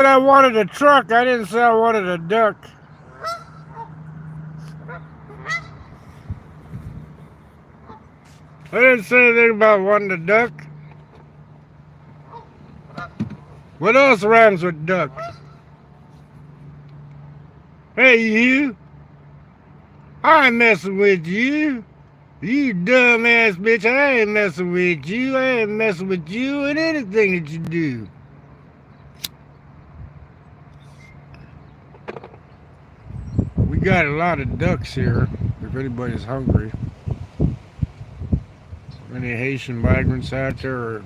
I wanted a truck. I didn't say I wanted a duck. I didn't say anything about wanting a duck. What else rhymes with duck? Hey, you. I ain't messing with you. You dumbass bitch. I ain't messing with you. I ain't messing with you and anything that you do. We got a lot of ducks here, if anybody's hungry. Any Haitian migrants out there, or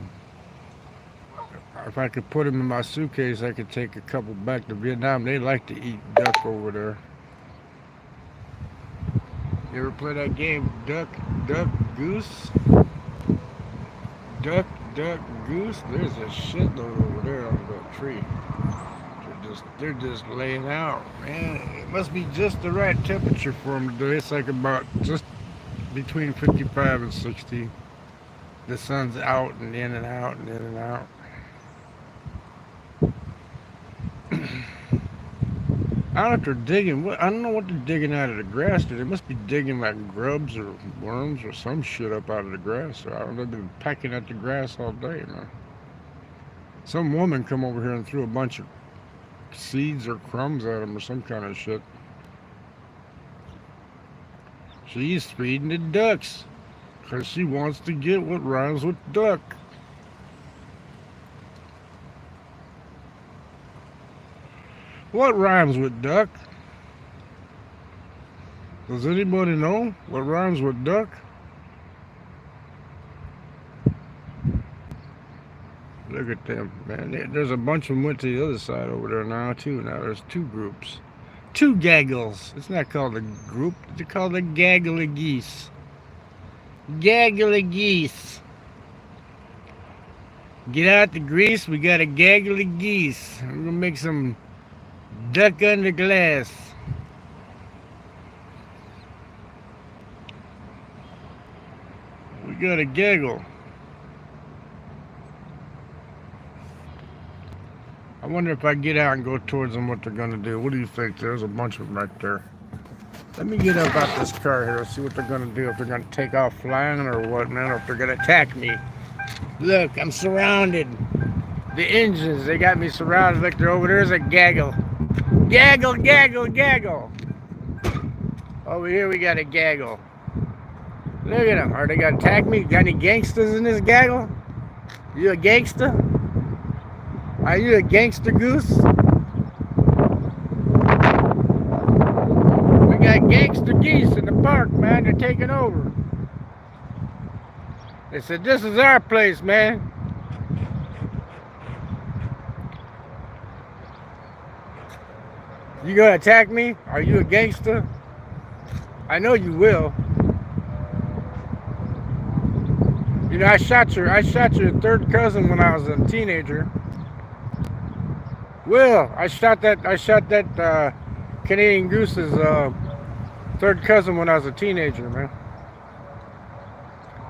if I could put them in my suitcase, I could take a couple back to Vietnam. They like to eat duck over there. You ever play that game, Duck, Duck, Goose? Duck, Duck, Goose? There's a shitload over there on the tree. They're just laying out, man. It must be just the right temperature for them to do. It's like about just between 55 and 60. The sun's out and in and out and in and out. I don't know if they're digging. I don't know what they're digging out of the grass. They must be digging like grubs or worms or some shit up out of the grass. So I don't know. They've been pecking at the grass all day, man. Some woman come over here and threw a bunch of seeds or crumbs at them or some kind of shit. She's feeding the ducks because she wants to get what rhymes with duck. What rhymes with duck? Does anybody know what rhymes with duck? Look at them, man. There's a bunch of them went to the other side over there now, too. Now there's two groups. Two gaggles. It's not called a group. It's called a gaggle of geese. Gaggle of geese. Get out the grease. We got a gaggle of geese. We're going to make some duck under glass. We got a gaggle. I wonder if I get out and go towards them, what they're going to do. What do you think? There's a bunch of them right there. Let me get up out this car here and see what they're going to do. If they're going to take off flying or what, man. Or if they're going to attack me. Look, I'm surrounded. The engines, they got me surrounded. Look, they're over there's a gaggle. Gaggle, gaggle, gaggle. Over here we got a gaggle. Look at them. Are they going to attack me? Got any gangsters in this gaggle? You a gangster? Are you a gangster goose? We got gangster geese in the park, man. They're taking over. They said, this is our place, man. You gonna attack me? Are you a gangster? I know you will. You know, I shot your third cousin when I was a teenager. Will, I shot that Canadian goose's third cousin when I was a teenager, man.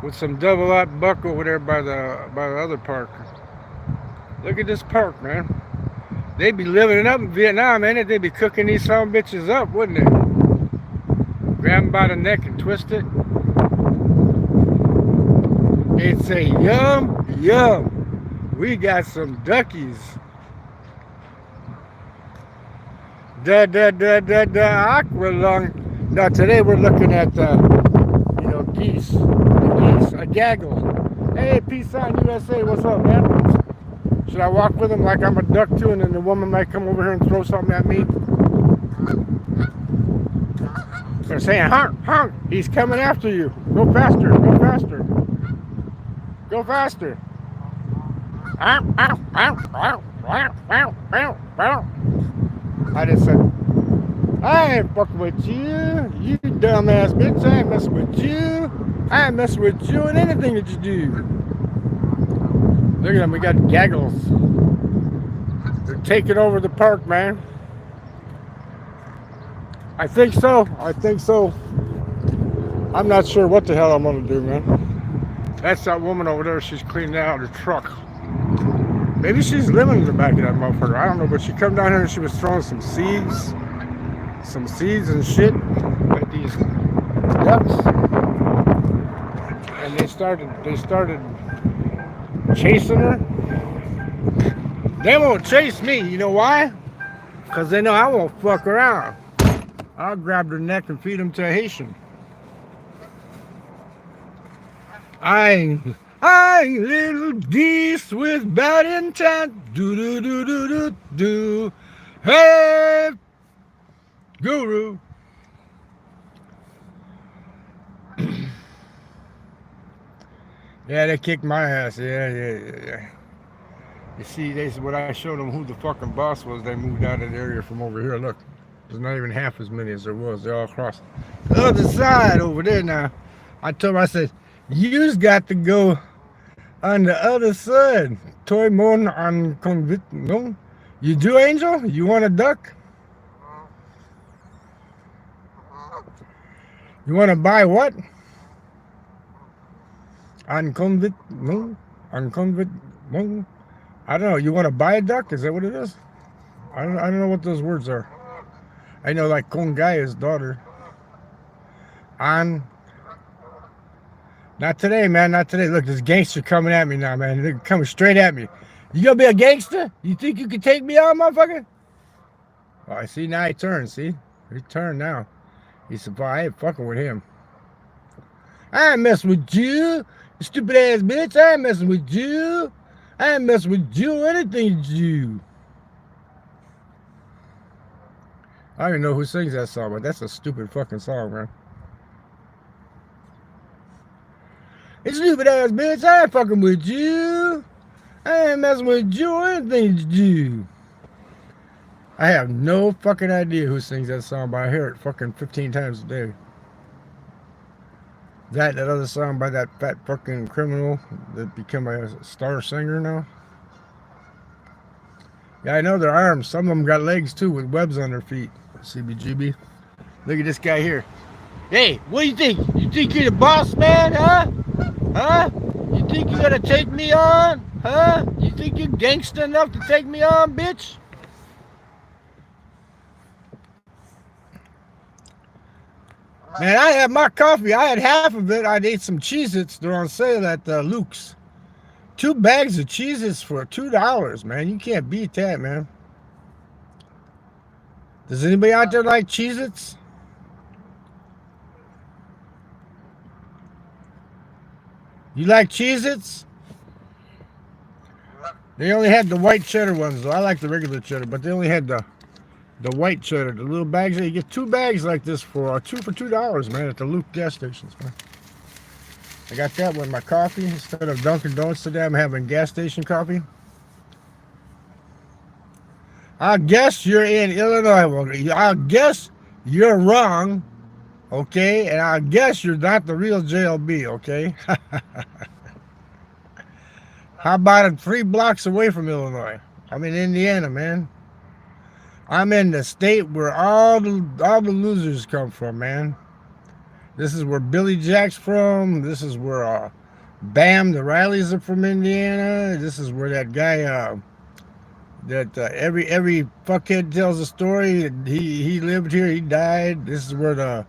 With some double-up buck over there by the other park. Look at this park, man. They'd be living it up in Vietnam, man. They'd be cooking these some bitches up, wouldn't they? Grab them by the neck and twist it. It's a yum, yum. We got some duckies. Da da da da da aqualung. Now today we're looking at geese. The geese, a gaggle. Hey, peace sign USA, what's up, man? Should I walk with him like I'm a duck too, and then the woman might come over here and throw something at me? They're saying, honk, honk, he's coming after you. Go faster, go faster. Go faster. I just said, I ain't fucking with you, you dumbass bitch. I ain't messing with you. I ain't messing with you and anything that you do. Look at them, we got gaggles. They're taking over the park, man. I think so. I'm not sure what the hell I'm gonna do, man. That's that woman over there, she's cleaning out her truck. Maybe she's living in the back of that motherfucker. I don't know, but she come down here and she was throwing some seeds and shit at these ducks, and they started chasing her. They won't chase me. You know why? Because they know I won't fuck around. I'll grab their neck and feed them to a Haitian. I little geese with bad intent. Do do do do do do. Hey, guru. Yeah, they kicked my ass. Yeah. You see, when I showed them who the fucking boss was, they moved out of the area from over here. Look, there's not even half as many as there was. They're all across the other side over there now. I told them, I said, you's got to go on the other side. Toy mon on convict. No? You do, Angel? You want a duck? You want to buy what? On convict? No? On convict? No? I don't know. You want to buy a duck? Is that what it is? I don't know what those words are. I know like Kongaya's daughter. On. Not today, man. Not today. Look, this gangster coming at me now, man. They're coming straight at me. You gonna be a gangster? You think you can take me on, motherfucker? Oh, I see now he turned, see? He turned now. He said, boy, I ain't fucking with him. I ain't messing with you stupid ass bitch. I ain't messing with you. I ain't messing with you or anything you. I don't even know who sings that song, but that's a stupid fucking song, man. It's stupid ass bitch. I ain't fucking with you. I ain't messing with you or anything you do. I have no fucking idea who sings that song, but I hear it fucking 15 times a day. That other song by that fat fucking criminal that became a star singer now. Yeah, I know their arms. Some of them got legs too with webs on their feet. CBGB. Look at this guy here. Hey, what do you think? You think you're the boss man, huh? Huh? You think you're gonna take me on? Huh? You think you're gangster enough to take me on, bitch? Man, I had my coffee. I had half of it. I ate some Cheez-Its. They're on sale at Luke's. 2 bags of Cheez-Its for $2, man. You can't beat that, man. Does anybody out there like Cheez-Its? You like Cheez-Its? They only had the white cheddar ones, though. I like the regular cheddar, but they only had the white cheddar, the little bags. You get 2 bags like this for $2, man, at the Luke gas stations, man. I got that with my coffee. Instead of Dunkin' Donuts today, I'm having gas station coffee. I guess you're in Illinois. Well, I guess you're wrong, okay? And I guess you're not the real JLB, okay? How about it 3 blocks away from Illinois? I'm in Indiana, man. I'm in the state where all the losers come from, man. This is where Billy Jack's from. This is where Bam the Rileys are from Indiana. This is where that guy that every fuckhead tells a story. He lived here. He died. This is where the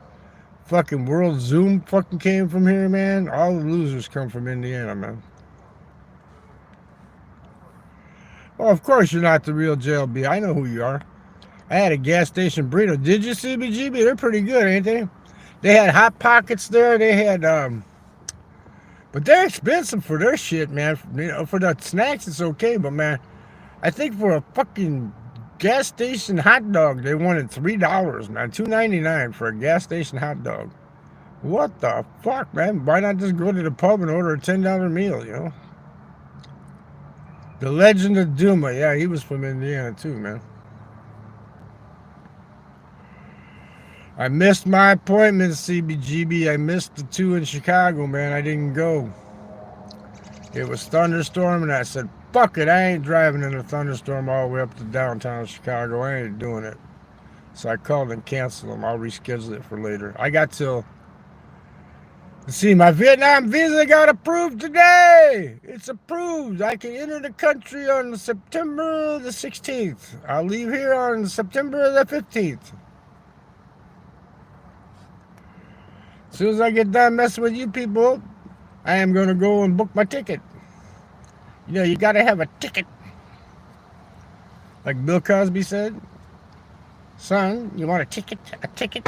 fucking World Zoom fucking came from here, man. All the losers come from Indiana, man. Well, of course you're not the real JLB. I know who you are. I had a gas station burrito. Did you, CBGB? They're pretty good, ain't they? They had Hot Pockets there. They had, but they're expensive for their shit, man. You know, for the snacks, it's okay, but man, I think for a fucking gas station hot dog, they wanted $3, man. $2.99 for a gas station hot dog. What the fuck, man? Why not just go to the pub and order a $10 meal, you know? The Legend of Duma. Yeah, he was from Indiana too, man. I missed my appointment, CBGB. I missed the 2 in Chicago, man. I didn't go. It was thunderstorm, and I said, fuck it. I ain't driving in a thunderstorm all the way up to downtown Chicago. I ain't doing it. So I called and canceled them. I'll reschedule it for later. I got till See, my Vietnam visa got approved today. It's approved. I can enter the country on September the 16th. I'll leave here on September the 15th. As soon as I get done messing with you people, I am going to go and book my ticket. You know, you got to have a ticket. Like Bill Cosby said, son, you want a ticket? A ticket?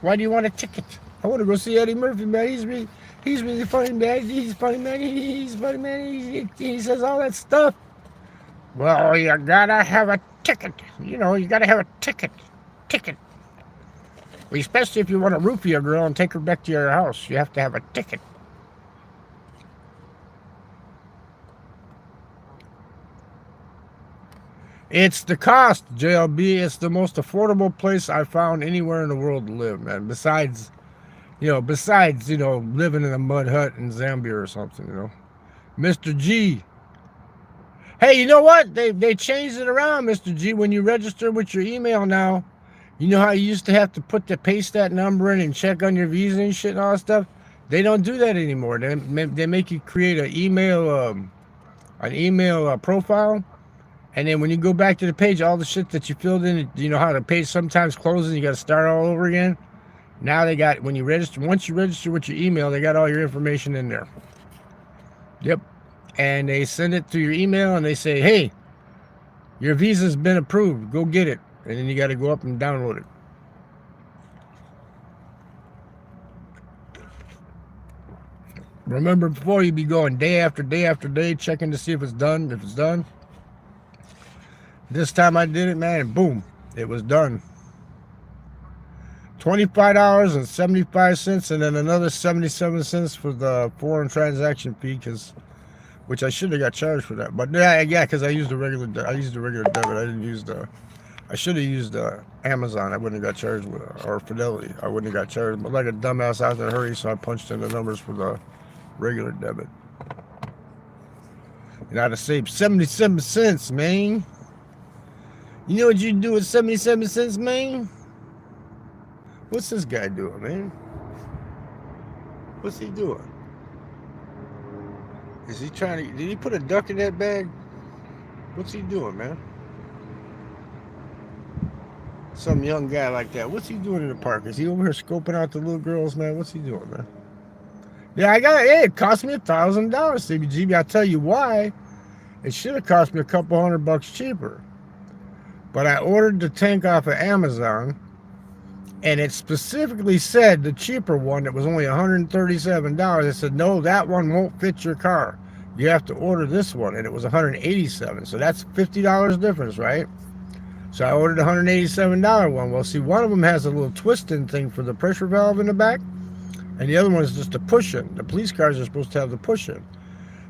Why do you want a ticket? I want to go see Eddie Murphy, man. He's really funny, man. He's funny, man. He's funny, man. He says all that stuff. Well, you gotta have a ticket. You know, you gotta have a ticket. Ticket. Well, especially if you want to roofie a girl and take her back to your house, you have to have a ticket. It's the cost, JLB. It's the most affordable place I've found anywhere in the world to live, man. Besides, living in a mud hut in Zambia or something, Mr. G. Hey, you know what? They changed it around, Mr. G. When you register with your email now, you know how you used to have to paste that number in and check on your visa and shit and all that stuff? They don't do that anymore. They make you create an email profile. And then when you go back to the page, all the shit that you filled in, you know how the page sometimes closes and you got to start all over again? Now they got, once you register with your email, they got all your information in there. Yep. And they send it through your email and they say, hey, your visa's been approved. Go get it. And then you got to go up and download it. Remember before, you'd be going day after day after day checking to see if it's done. If it's done. This time I did it, man, and boom, it was done. $25.75 and then another 77 cents for the foreign transaction fee, which I should have got charged for that. But yeah, because I used the regular debit. I should have used Amazon. I wouldn't have got charged with or Fidelity. I wouldn't have got charged. But like a dumbass, I was in a hurry, so I punched in the numbers for the regular debit. And I'd have saved 77 cents, man. You know what you do with 77 cents, man? What's this guy doing, man? What's he doing? Is he trying to... Did he put a duck in that bag? What's he doing, man? Some young guy like that. What's he doing in the park? Is he over here scoping out the little girls, man? What's he doing, man? Yeah, it cost me $1,000, CBGB. I'll tell you why. It should have cost me a couple $100 cheaper. But I ordered the tank off of Amazon, and it specifically said the cheaper one that was only $137. It said, no, that one won't fit your car. You have to order this one, and it was $187. So that's $50 difference, right? So I ordered the $187 one. Well, see, one of them has a little twisting thing for the pressure valve in the back, and the other one is just a push-in. The police cars are supposed to have the push-in.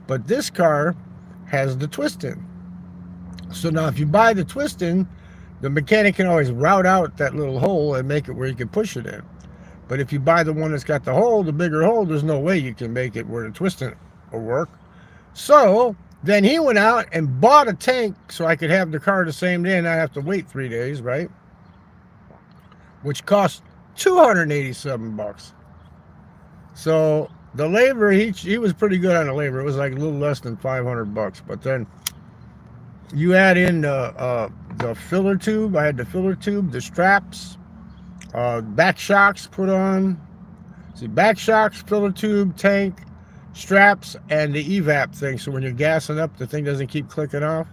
But this car has the twist-in. So now if you buy the twist-in, the mechanic can always route out that little hole and make it where you can push it in. But if you buy the one that's got the hole, the bigger hole, there's no way you can make it where the twist-in will work. So then he went out and bought a tank so I could have the car the same day and not have to wait 3 days, right? Which cost $287. So the labor, he was pretty good on the labor. It was like a little less than $500. But then you add in the filler tube. I had the filler tube, the straps, back shocks put on. See, back shocks, filler tube, tank, straps, and the evap thing. So when you're gassing up, the thing doesn't keep clicking off.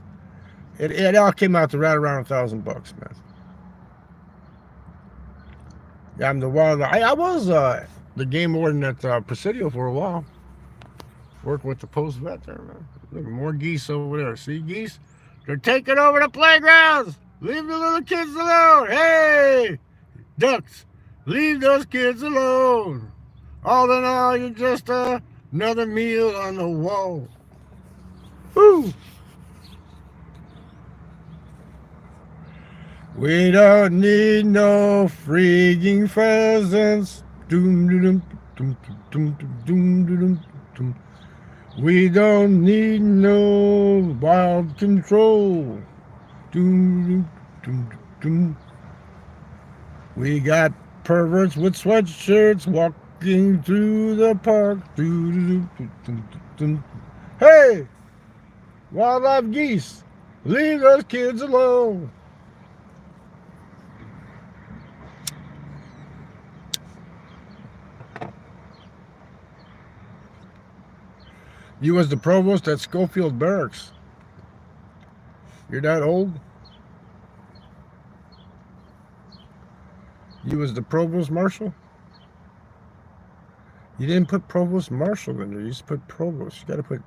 It all came out to right around $1,000, man. Yeah, I'm the wild. I was the game warden at Presidio for a while. Working with the post vet there, man. Look, more geese over there. See, geese? They're taking over the playgrounds. Leave the little kids alone. Hey, ducks, leave those kids alone. All in all, you're just another meal on the wall. Woo! We don't need no freaking pheasants. Doom, doom, doom, doom, doom, doom, doom, doom. We don't need no wild control. Doom, doom, doom. We got perverts with sweatshirts Walking through the park. Hey, wildlife geese, leave those kids alone. You was the provost at Schofield Barracks. You're that old? You was the provost marshal? You didn't put provost marshal in there. You just put provost. You got to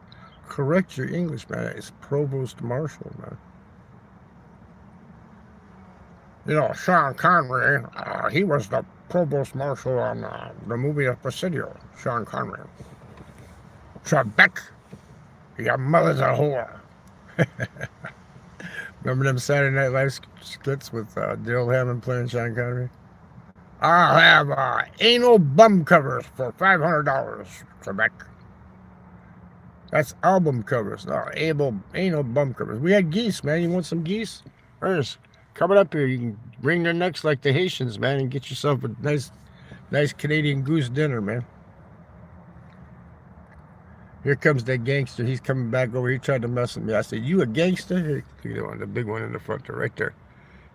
correct your English, man. It's provost marshal, man. You know, Sean Connery, he was the provost marshal on the movie of Presidio. Sean Connery. Trebek, your mother's a whore. Remember them Saturday Night Live skits with Daryl Hammond playing Sean Connery? I'll have anal bum covers for $500, Trebek. That's album covers. No, anal bum covers. We had geese, man. You want some geese? There's coming up here. You can wring their necks like the Haitians, man, and get yourself a nice Canadian goose dinner, man. Here comes that gangster. He's coming back over. He tried to mess with me. I said, "You a gangster?" Here, look at the one, the big one in the front there, right there.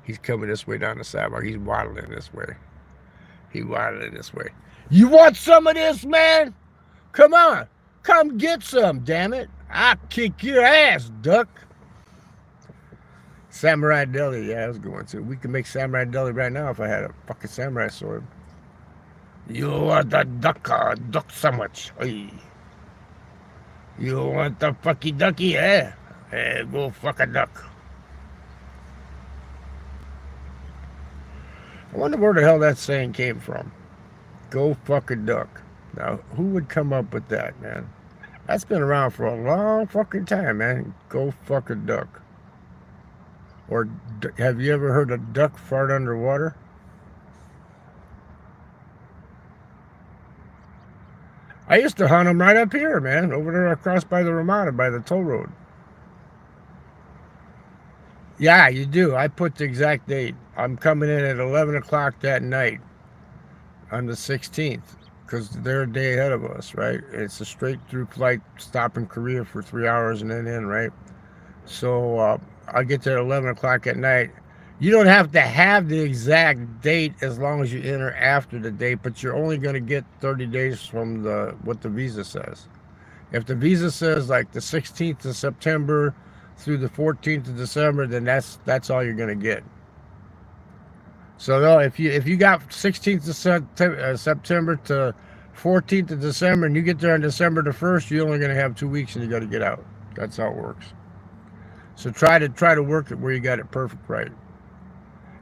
He's coming this way down the sidewalk. He's waddling this way. He waddling this way. You want some of this, man? Come on. Come get some, damn it. I'll kick your ass, duck. Samurai Deli, yeah, I was going to. We could make Samurai Deli right now if I had a fucking samurai sword. You want the duck sandwich. Hey. You want the fucky ducky, eh? Hey, go fuck a duck. I wonder where the hell that saying came from. Go fuck a duck. Now, who would come up with that, man? That's been around for a long fucking time, man. Go fuck a duck. Or have you ever heard a duck fart underwater? I used to hunt them right up here, man. Over there across by the Ramada, by the toll road. Yeah, you do. I put the exact date. I'm coming in at 11 o'clock that night on the 16th. Because they're a day ahead of us, right? It's a straight through flight, stop in Korea for 3 hours and then in, right? So I'll get there at 11 o'clock at night. You don't have to have the exact date as long as you enter after the date, but you're only going to get 30 days from what the visa says. If the visa says like the 16th of September through the 14th of December, then that's all you're going to get. So no, if you got 16th of September to 14th of December, and you get there on December the 1st, you're only going to have 2 weeks, and you got to get out. That's how it works. So try to work it where you got it perfect right,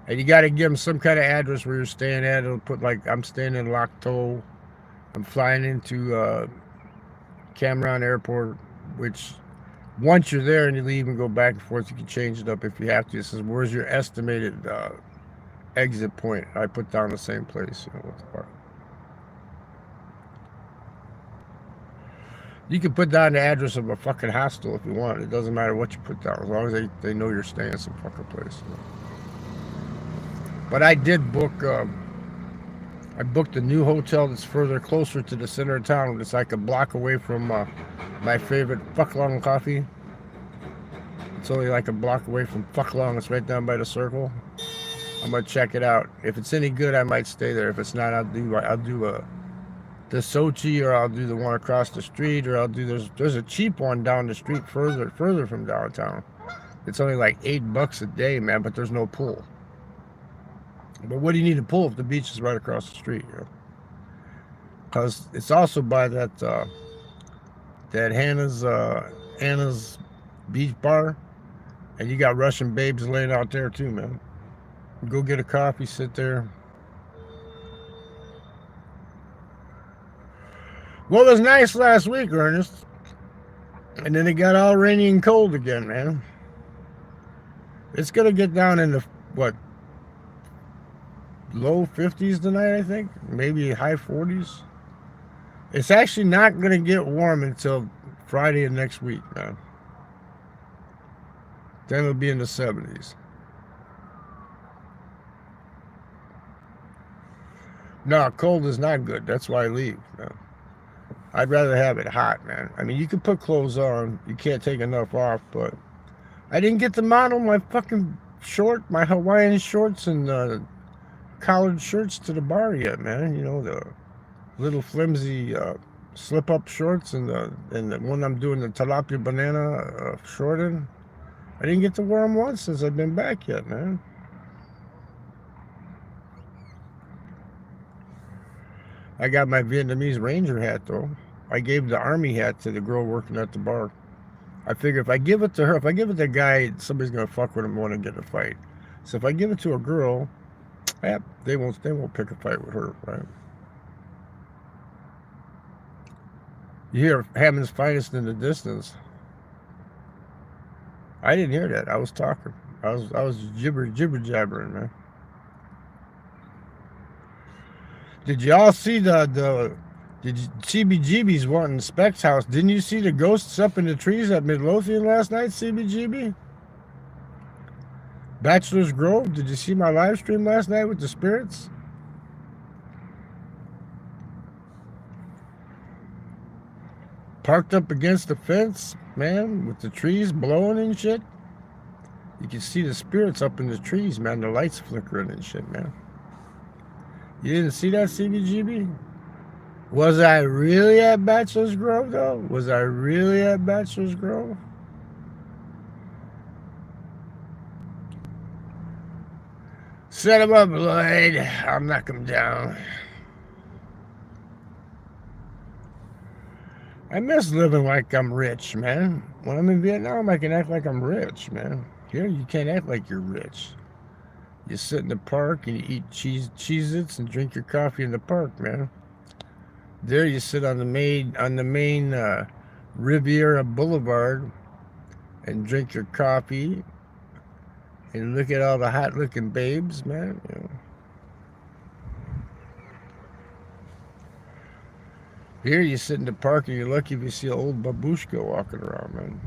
and you got to give them some kind of address where you're staying at. It'll put like I'm staying in Lac Toul. I'm flying into Cameron Airport, which once you're there and you leave and go back and forth, you can change it up if you have to. It says, "Where's your estimated exit point?" I put down the same place. You can put down the address of a fucking hostel if you want. It doesn't matter what you put down, as long as they know you're staying some fucking place. But I did book. I booked a new hotel that's closer to the center of town. It's like a block away from my favorite Fuck Long Coffee. It's only like a block away from Fuck Long. It's right down by the circle. I'm gonna check it out. If it's any good, I might stay there. If it's not, I'll do the Sochi, or I'll do the one across the street, or there's a cheap one down the street further from downtown. It's only like $8 a day, man, but there's no pool. But what do you need a pool if the beach is right across the street? You know? Because it's also by that Hannah's beach bar, and you got Russian babes laying out there too, man. Go get a coffee, sit there. Well, it was nice last week, Ernest. And then it got all rainy and cold again, man. It's going to get down into, what, low 50s tonight, I think? Maybe high 40s. It's actually not going to get warm until Friday of next week, man. Then it'll be in the 70s. No, cold is not good. That's why I leave. No. I'd rather have it hot, man. I mean, you can put clothes on. You can't take enough off, but I didn't get to model my fucking my Hawaiian shorts and collared shirts to the bar yet, man. You know, the little flimsy slip-up shorts and the one I'm doing the tilapia banana short in. I didn't get to wear them once since I've been back yet, man. I got my Vietnamese Ranger hat, though. I gave the army hat to the girl working at the bar. I figure if I give it to her, if I give it to a guy, somebody's gonna fuck with him and want to get in a fight. So if I give it to a girl, yeah, they won't pick a fight with her, right? You hear Hammond's Finest in the distance. I didn't hear that. I was talking. I was jibber jabbering, man. Did y'all see did CBGB's wanting Specs house? Didn't you see the ghosts up in the trees at Midlothian last night, CBGB? Bachelor's Grove, did you see my live stream last night with the spirits? Parked up against the fence, man, with the trees blowing and shit. You can see the spirits up in the trees, man. The lights flickering and shit, man. You didn't see that, CBGB? Was I really at Bachelor's Grove, though? Was I really at Bachelor's Grove? Set him up, Lloyd. I'll knock him down. I miss living like I'm rich, man. When I'm in Vietnam, I can act like I'm rich, man. Here, you can't act like you're rich. You sit in the park and you eat Cheez-Its and drink your coffee in the park, man. There, you sit on the main Riviera Boulevard and drink your coffee and look at all the hot-looking babes, man. You know. Here, you sit in the park and you're lucky if you see an old babushka walking around, man.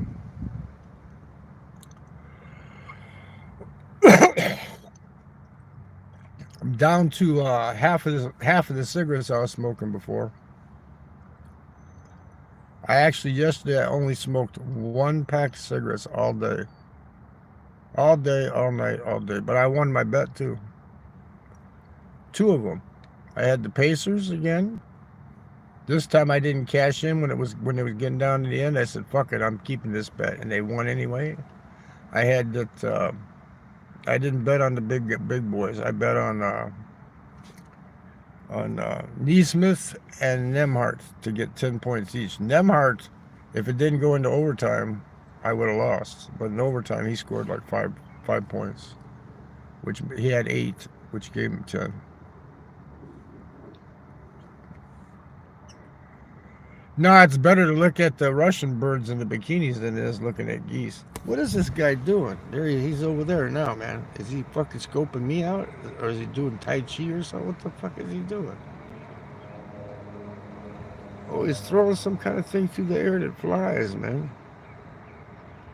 I'm down to half of the cigarettes I was smoking before. Yesterday, I only smoked 1 pack of cigarettes all day. All day, all night, all day. But I won my bet, too. 2 of them. I had the Pacers again. This time I didn't cash in when it was getting down to the end. I said, fuck it, I'm keeping this bet. And they won anyway. I had that... I didn't bet on the big boys. I bet on Neesmith and Nemhart to get 10 points each. Nemhart, if it didn't go into overtime, I would have lost. But in overtime, he scored like five points, which he had 8, which gave him 10. No, it's better to look at the Russian birds in the bikinis than it is looking at geese. What is this guy doing? He's over there now, man. Is he fucking scoping me out? Or is he doing Tai Chi or something? What the fuck is he doing? Oh, he's throwing some kind of thing through the air that flies, man.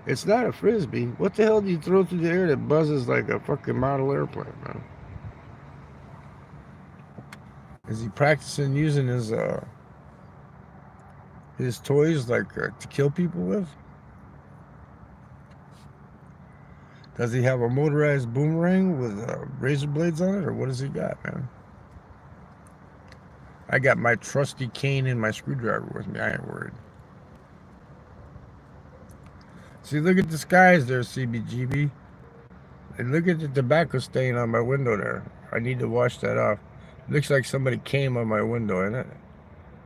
It's not a frisbee. What the hell do you throw through the air that buzzes like a fucking model airplane, man? Is he practicing using his toys like to kill people with? Does he have a motorized boomerang with razor blades on it, or what does he got, man? I got my trusty cane and my screwdriver with me. I ain't worried. See, look at the skies there, CBGB. And look at the tobacco stain on my window there. I need to wash that off. Looks like somebody came on my window, isn't it?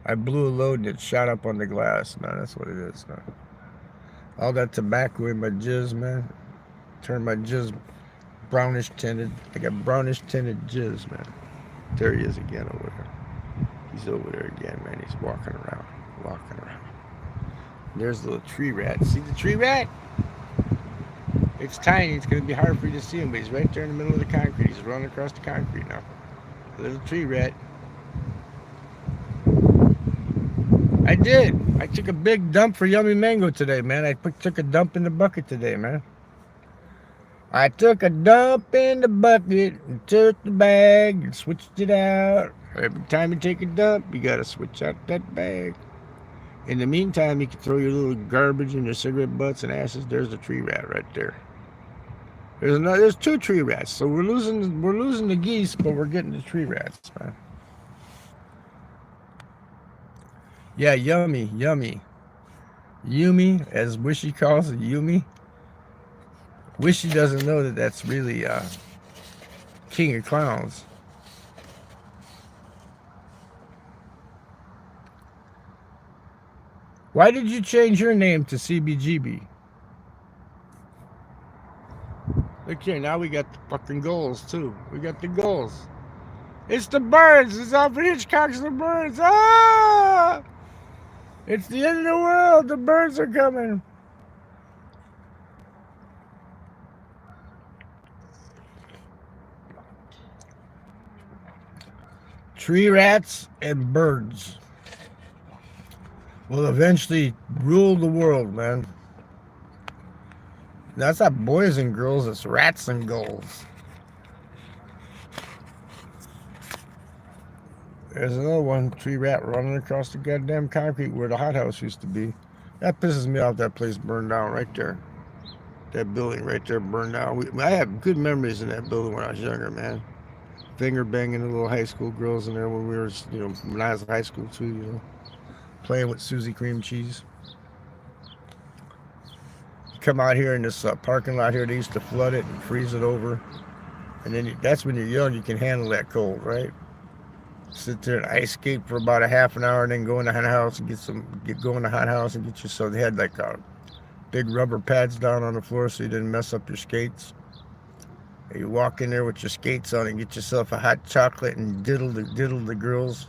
I blew a load and it shot up on the glass. No, that's what it is. No. All that tobacco in my jizz, man. Turned my jizz brownish tinted. I got brownish tinted jizz, man. There he is again over there. He's over there again, man. He's walking around. There's the little tree rat. See the tree rat? It's tiny. It's going to be hard for you to see him, but he's right there in the middle of the concrete. He's running across the concrete now. A little tree rat. I did. I took a big dump for Yummy Mango today, man. I took a dump in the bucket today, man. I took a dump in the bucket and took the bag and switched it out. Every time you take a dump, you gotta switch out that bag. In the meantime, you can throw your little garbage and your cigarette butts and ashes. There's a tree rat right there. There's two tree rats. So we're losing the geese, but we're getting the tree rats, man. Yeah, yummy, yummy. Yumi, as Wishy calls it, Yumi. Wishy doesn't know that that's really King of Clowns. Why did you change your name to CBGB? Look here, now we got the fucking goals too. We got the goals. It's the birds. It's Alfred Hitchcock's The Birds. Ah! It's the end of the world. The birds are coming. Tree rats and birds will eventually rule the world, man. That's not boys and girls, it's rats and gulls. There's another one, tree rat running across the goddamn concrete where the hothouse used to be. That pisses me off, that place burned down right there. That building right there burned down. I have good memories in that building when I was younger, man. Finger banging the little high school girls in there when we were, when I was in high school too, playing with Susie cream cheese. You come out here in this parking lot here, they used to flood it and freeze it over. And then that's when you're young, you can handle that cold, right? Sit there and ice skate for about a half an hour and then go in the hot house and go in the hot house and get yourself. They had like big rubber pads down on the floor so you didn't mess up your skates. And you walk in there with your skates on and get yourself a hot chocolate and diddle the girls.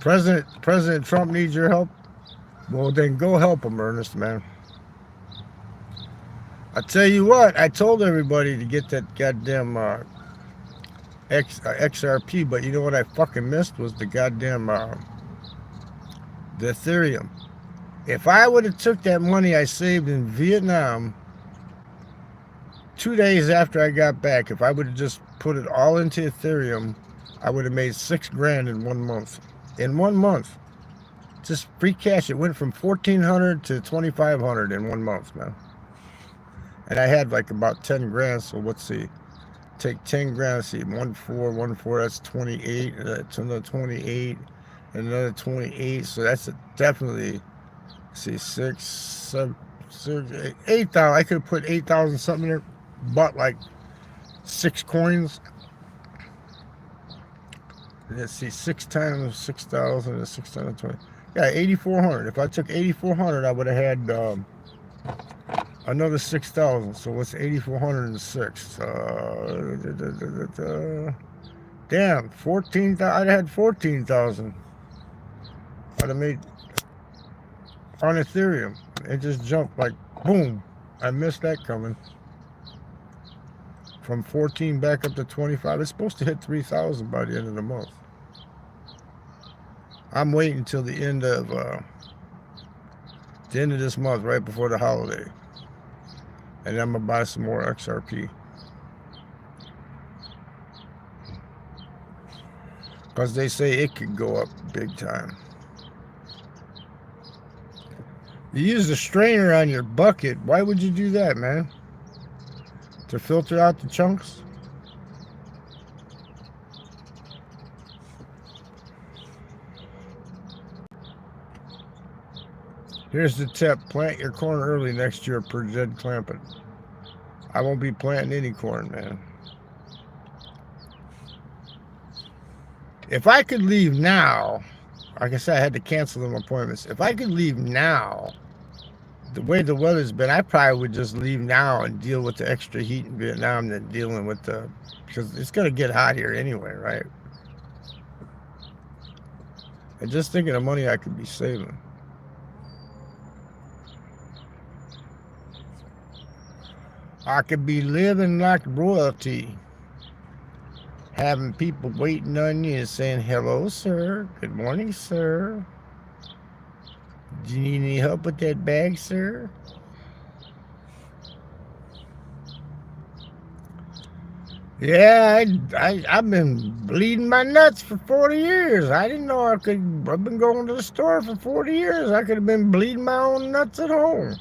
President Trump needs your help? Well, then go help him, Ernest, man. I tell you what, I told everybody to get that goddamn XRP, but you know what I fucking missed was the goddamn the Ethereum. If I would have took that money I saved in Vietnam 2 days after I got back, if I would have just put it all into Ethereum, I would have made $6,000 in 1 month. In 1 month. Just free cash. It went from $1,400 to $2,500 in 1 month, man. And I had like about 10 grand, so let's see. Take 10 grand, let's see, 1,414, that's 28, that's another 28, and another 28, so that's definitely, let's see, 6, 7, 6, 8,000. I could have put 8,000 something there, bought like 6 coins. Let's see, 6 times 6,000 is 6 times 20. Yeah, 8,400. If I took 8,400, I would have had another 6,000. So what's 8,406? Damn, 14,000. I'd have had 14,000. I'd have made on Ethereum. It just jumped like boom. I missed that coming. From 14 back up to 25. It's supposed to hit 3,000 by the end of the month. I'm waiting until the end of this month, right before the holiday. And I'm gonna buy some more XRP. Because they say it could go up big time. You use a strainer on your bucket. Why would you do that, man? To filter out the chunks? Here's the tip. Plant your corn early next year per Jed Clampett. I won't be planting any corn, man. If I could leave now, like I said, I had to cancel them appointments. If I could leave now, the way the weather's been, I probably would just leave now and deal with the extra heat in Vietnam than dealing with because it's going to get hot here anyway, right? And just thinking of money I could be saving. I could be living like royalty. Having people waiting on you and saying, hello, sir. Good morning, sir. Do you need any help with that bag, sir? Yeah, I've been bleeding my nuts for 40 years. I didn't know I could. I've been going to the store for 40 years. I could have been bleeding my own nuts at home.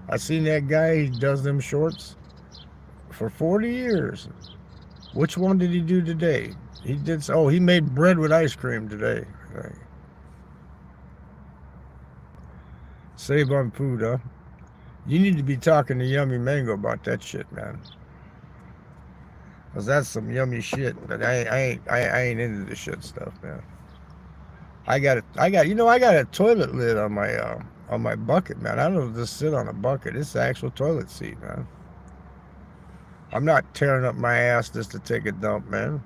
I seen that guy, he does them shorts for 40 years. Which one did he do today? He did. Oh, he made bread with ice cream today. Save on food, huh? You need to be talking to Yummy Mango about that shit, man. Cause that's some yummy shit. But I ain't into the shit stuff, man. I got a toilet lid on my bucket, man. I don't just sit on a bucket. It's the actual toilet seat, man. I'm not tearing up my ass just to take a dump, man.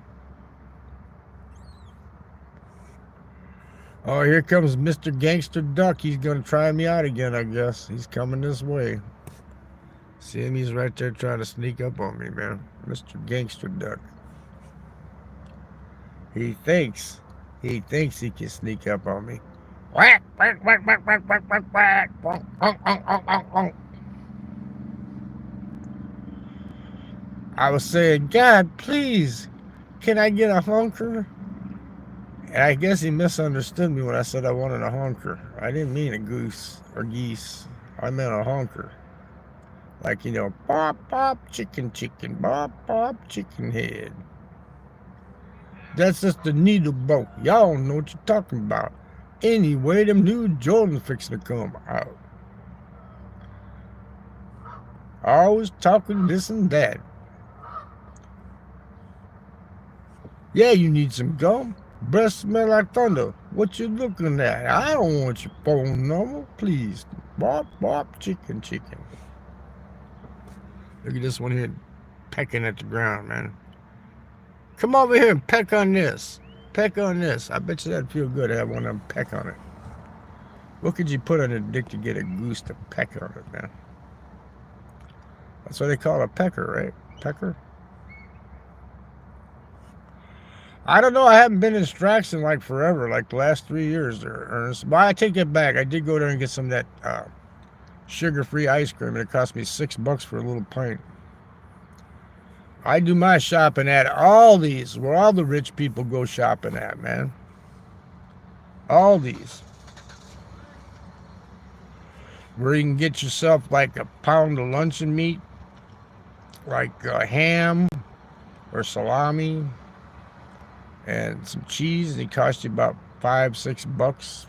Oh, here comes Mr. Gangster Duck. He's gonna try me out again, I guess. He's coming this way. See him? He's right there trying to sneak up on me, man. Mr. Gangster Duck. He thinks he can sneak up on me. Whack, whack, whack, whack, whack, whack, whack, whack. I was saying, God, please, can I get a honker? And I guess he misunderstood me when I said I wanted a honker. I didn't mean a goose or geese. I meant a honker. Like, you know, pop, pop, chicken, chicken, pop, pop, chicken head. That's just the needle boat. Y'all don't know what you're talking about. Anyway, them new Jordans fixing to come out. Always talking this and that. Yeah, you need some gum. Breath smell like thunder. What you looking at? I don't want your phone number. Please. Bop, bop, chicken, chicken. Look at this one here pecking at the ground, man. Come over here and peck on this. Peck on this. I bet you that'd feel good to have one of them peck on it. What could you put on a dick to get a goose to peck on it, man? That's what they call a pecker, right? Pecker? I don't know. I haven't been in Straxton like forever, like the last 3 years there, Ernest. But I take it back. I did go there and get some of that sugar-free ice cream, and it cost me $6 for a little pint. I do my shopping at Aldi's, where all the rich people go shopping at, man. Aldi's. Where you can get yourself like a pound of luncheon meat, like ham or salami, and some cheese, and it costs you about $5-6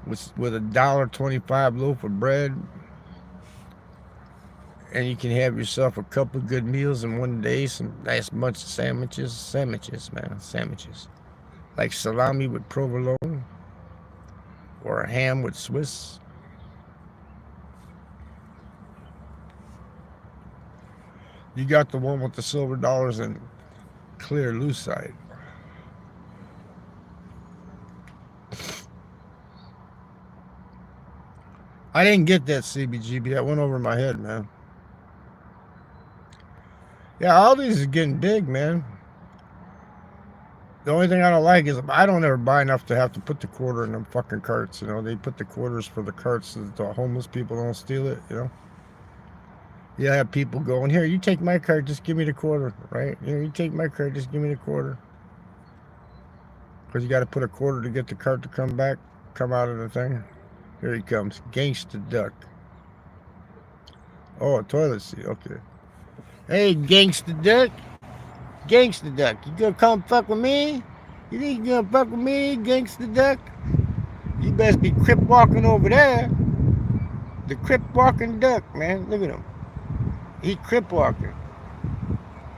with a $1.25 loaf of bread, and you can have yourself a couple of good meals in one day. Some nice bunch of sandwiches, man, sandwiches, like salami with provolone or a ham with Swiss. You got the one with the silver dollars and clear lucite. I didn't get that CBGB. That went over my head, man. Yeah, all these is getting big, man. The only thing I don't like is I don't ever buy enough to have to put the quarter in them fucking carts. You know, they put the quarters for the carts so that the homeless people don't steal it, you know. You have people going, here, you take my cart, just give me the quarter, right? Here, you take my cart, just give me the quarter. Because you got to put a quarter to get the cart to come out of the thing. Here he comes, Gangsta Duck. Oh, a toilet seat, okay. Hey, Gangsta Duck. Gangsta Duck, you gonna come fuck with me? You think you gonna fuck with me, Gangsta Duck? You best be crip walking over there. The crip walking duck, man. Look at him. He crip walking.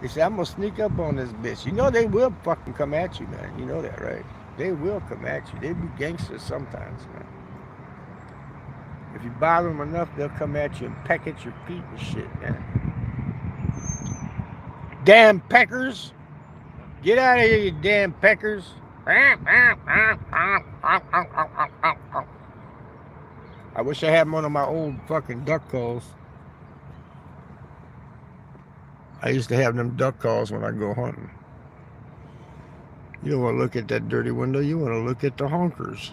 He said, I'm gonna sneak up on this bitch. You know they will fucking come at you, man. You know that, right? They will come at you. They be gangsters sometimes, man. If you bother them enough, they'll come at you and peck at your feet and shit, man. Damn peckers. Get out of here, you damn peckers. I wish I had one of my old fucking duck calls. I used to have them duck calls when I go hunting. You don't want to look at that dirty window. You want to look at the honkers.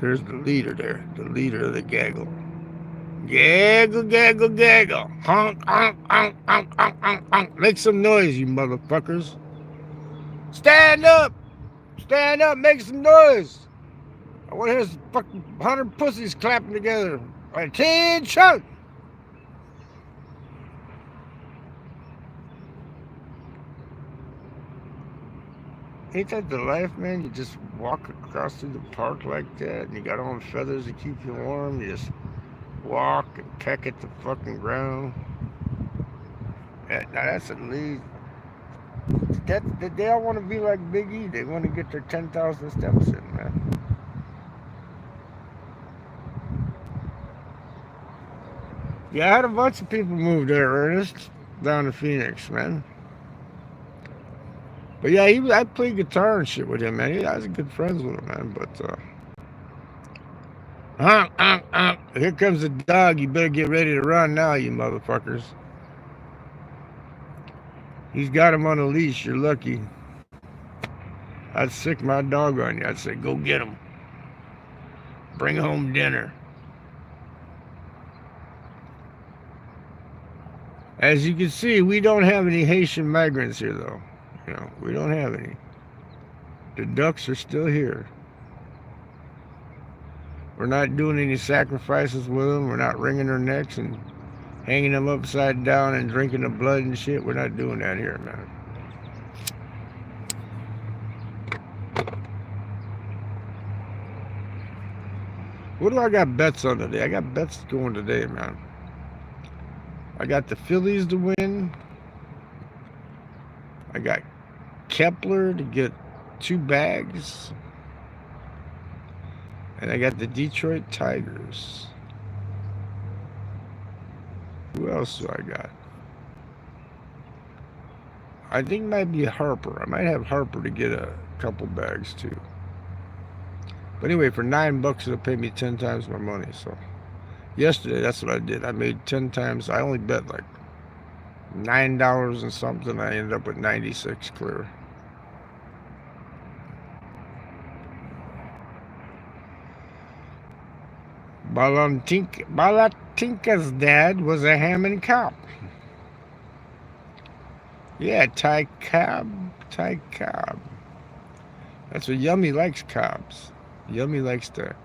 There's the leader there, the leader of the gaggle. Gaggle, gaggle, gaggle. Honk, honk, honk, honk, honk, honk, honk. Make some noise, you motherfuckers. Stand up! Stand up, make some noise! I want to hear some fucking 100 pussies clapping together. Attention! Ain't that the life, man? You just walk across through the park like that, and you got on feathers to keep you warm. You just walk and peck at the fucking ground. Now that's at least. They all want to be like Big E. They want to get their 10,000 steps in, man. Yeah, I had a bunch of people move there, Ernest, down to Phoenix, man. But yeah, I played guitar and shit with him, man. I was good friends with him, man. But here comes the dog. You better get ready to run now, you motherfuckers. He's got him on a leash. You're lucky. I'd sick my dog on you. I'd say, go get him. Bring home dinner. As you can see, we don't have any Haitian migrants here, though. You know, we don't have any. The ducks are still here. We're not doing any sacrifices with them. We're not wringing their necks and hanging them upside down and drinking the blood and shit. We're not doing that here, man. What do I got bets on today? I got bets going today, man. I got the Phillies to win. I got Kepler to get 2 bags. And I got the Detroit Tigers. Who else do I got? I think it might be Harper. I might have Harper to get a couple bags too. But anyway, for $9, it'll pay me 10 times my money. So yesterday, that's what I did. I made 10 times. I only bet like $9 and something. I ended up with 96 clear. Balatinka's dad was a Hammond cop. Yeah, Ty Cobb. That's what Yummy likes, cobs. Yummy likes to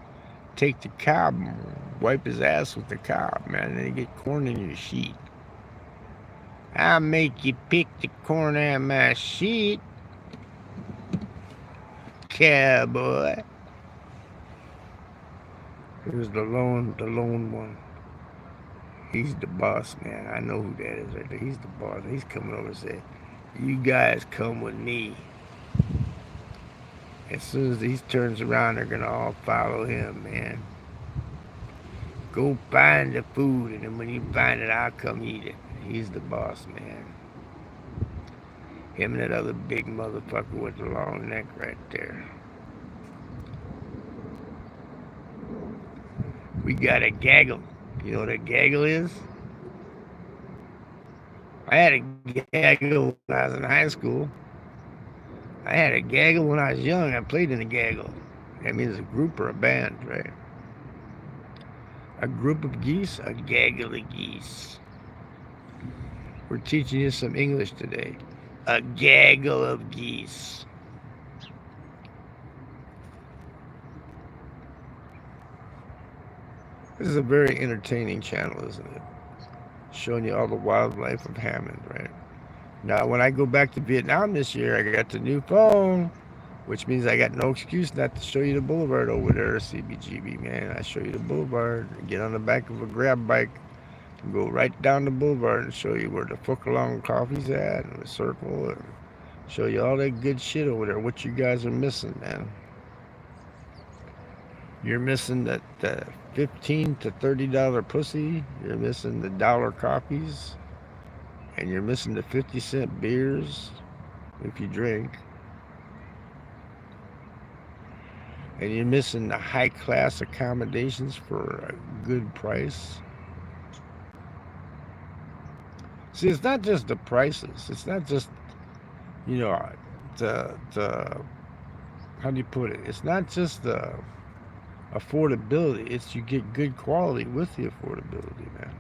take the cob and wipe his ass with the cob, man, and then you get corn in your sheet. I'll make you pick the corn out of my sheet, cowboy. Here's the lone one. He's the boss, man. I know who that is right there. He's the boss. He's coming over and saying, you guys come with me. As soon as he turns around, they're going to all follow him, man. Go find the food, and then when you find it, I'll come eat it. He's the boss, man. Him and that other big motherfucker with the long neck right there. We got a gaggle. You know what a gaggle is? I had a gaggle when I was in high school. I had a gaggle when I was young. I played in a gaggle. That means a group or a band, right? A group of geese, a gaggle of geese. We're teaching you some English today. A gaggle of geese. This is a very entertaining channel, isn't it? Showing you all the wildlife of Hammond, right? Now, when I go back to Vietnam this year, I got the new phone, which means I got no excuse not to show you the boulevard over there, CBGB, man. I show you the boulevard, get on the back of a grab bike, and go right down the boulevard and show you where the Fookalong Coffee's at, and the circle, and show you all that good shit over there, what you guys are missing, man. You're missing that $15 to $30 pussy. You're missing the dollar coffees. And you're missing the 50-cent beers if you drink. And you're missing the high-class accommodations for a good price. See, it's not just the prices. It's not just, you know, how do you put it? It's not just the affordability. It's you get good quality with the affordability, man.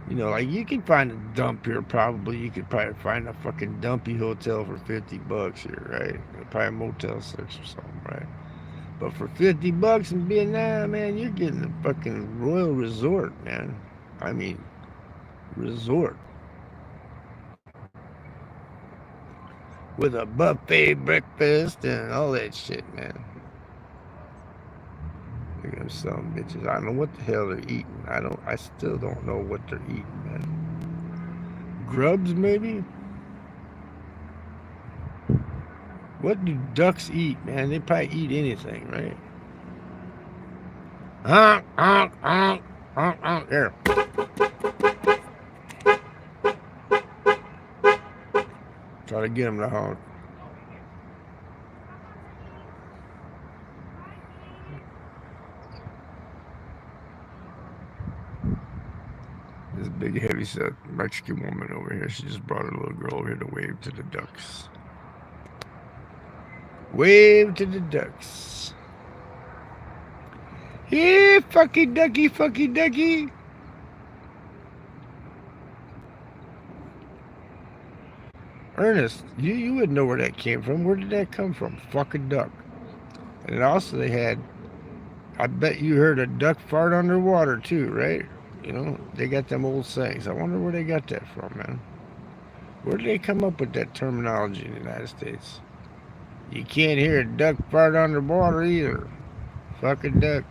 You know, like you can find a dump here. Probably you could probably find a fucking dumpy hotel for $50 here, right? Probably a Motel 6 or something, right? But for $50 in Vietnam, man, you're getting a fucking royal resort, man. I mean, resort with a buffet breakfast and all that shit, man. Look at them some bitches. I don't know what the hell they're eating. I still don't know what they're eating, man. Grubs, maybe? What do ducks eat, man? They probably eat anything, right? Honk, honk, honk, honk, honk. There. Try to get them to honk. This big heavy set Mexican woman over here. She just brought a little girl over here to wave to the ducks. Wave to the ducks. Here, fucky ducky, fucky ducky. Ernest, you wouldn't know where that came from. Where did that come from? Fucking duck. And also they had, I bet you heard a duck fart underwater too, right? You know, they got them old sayings. I wonder where they got that from, man. Where did they come up with that terminology in the United States? You can't hear a duck fart underwater either. Fucking duck.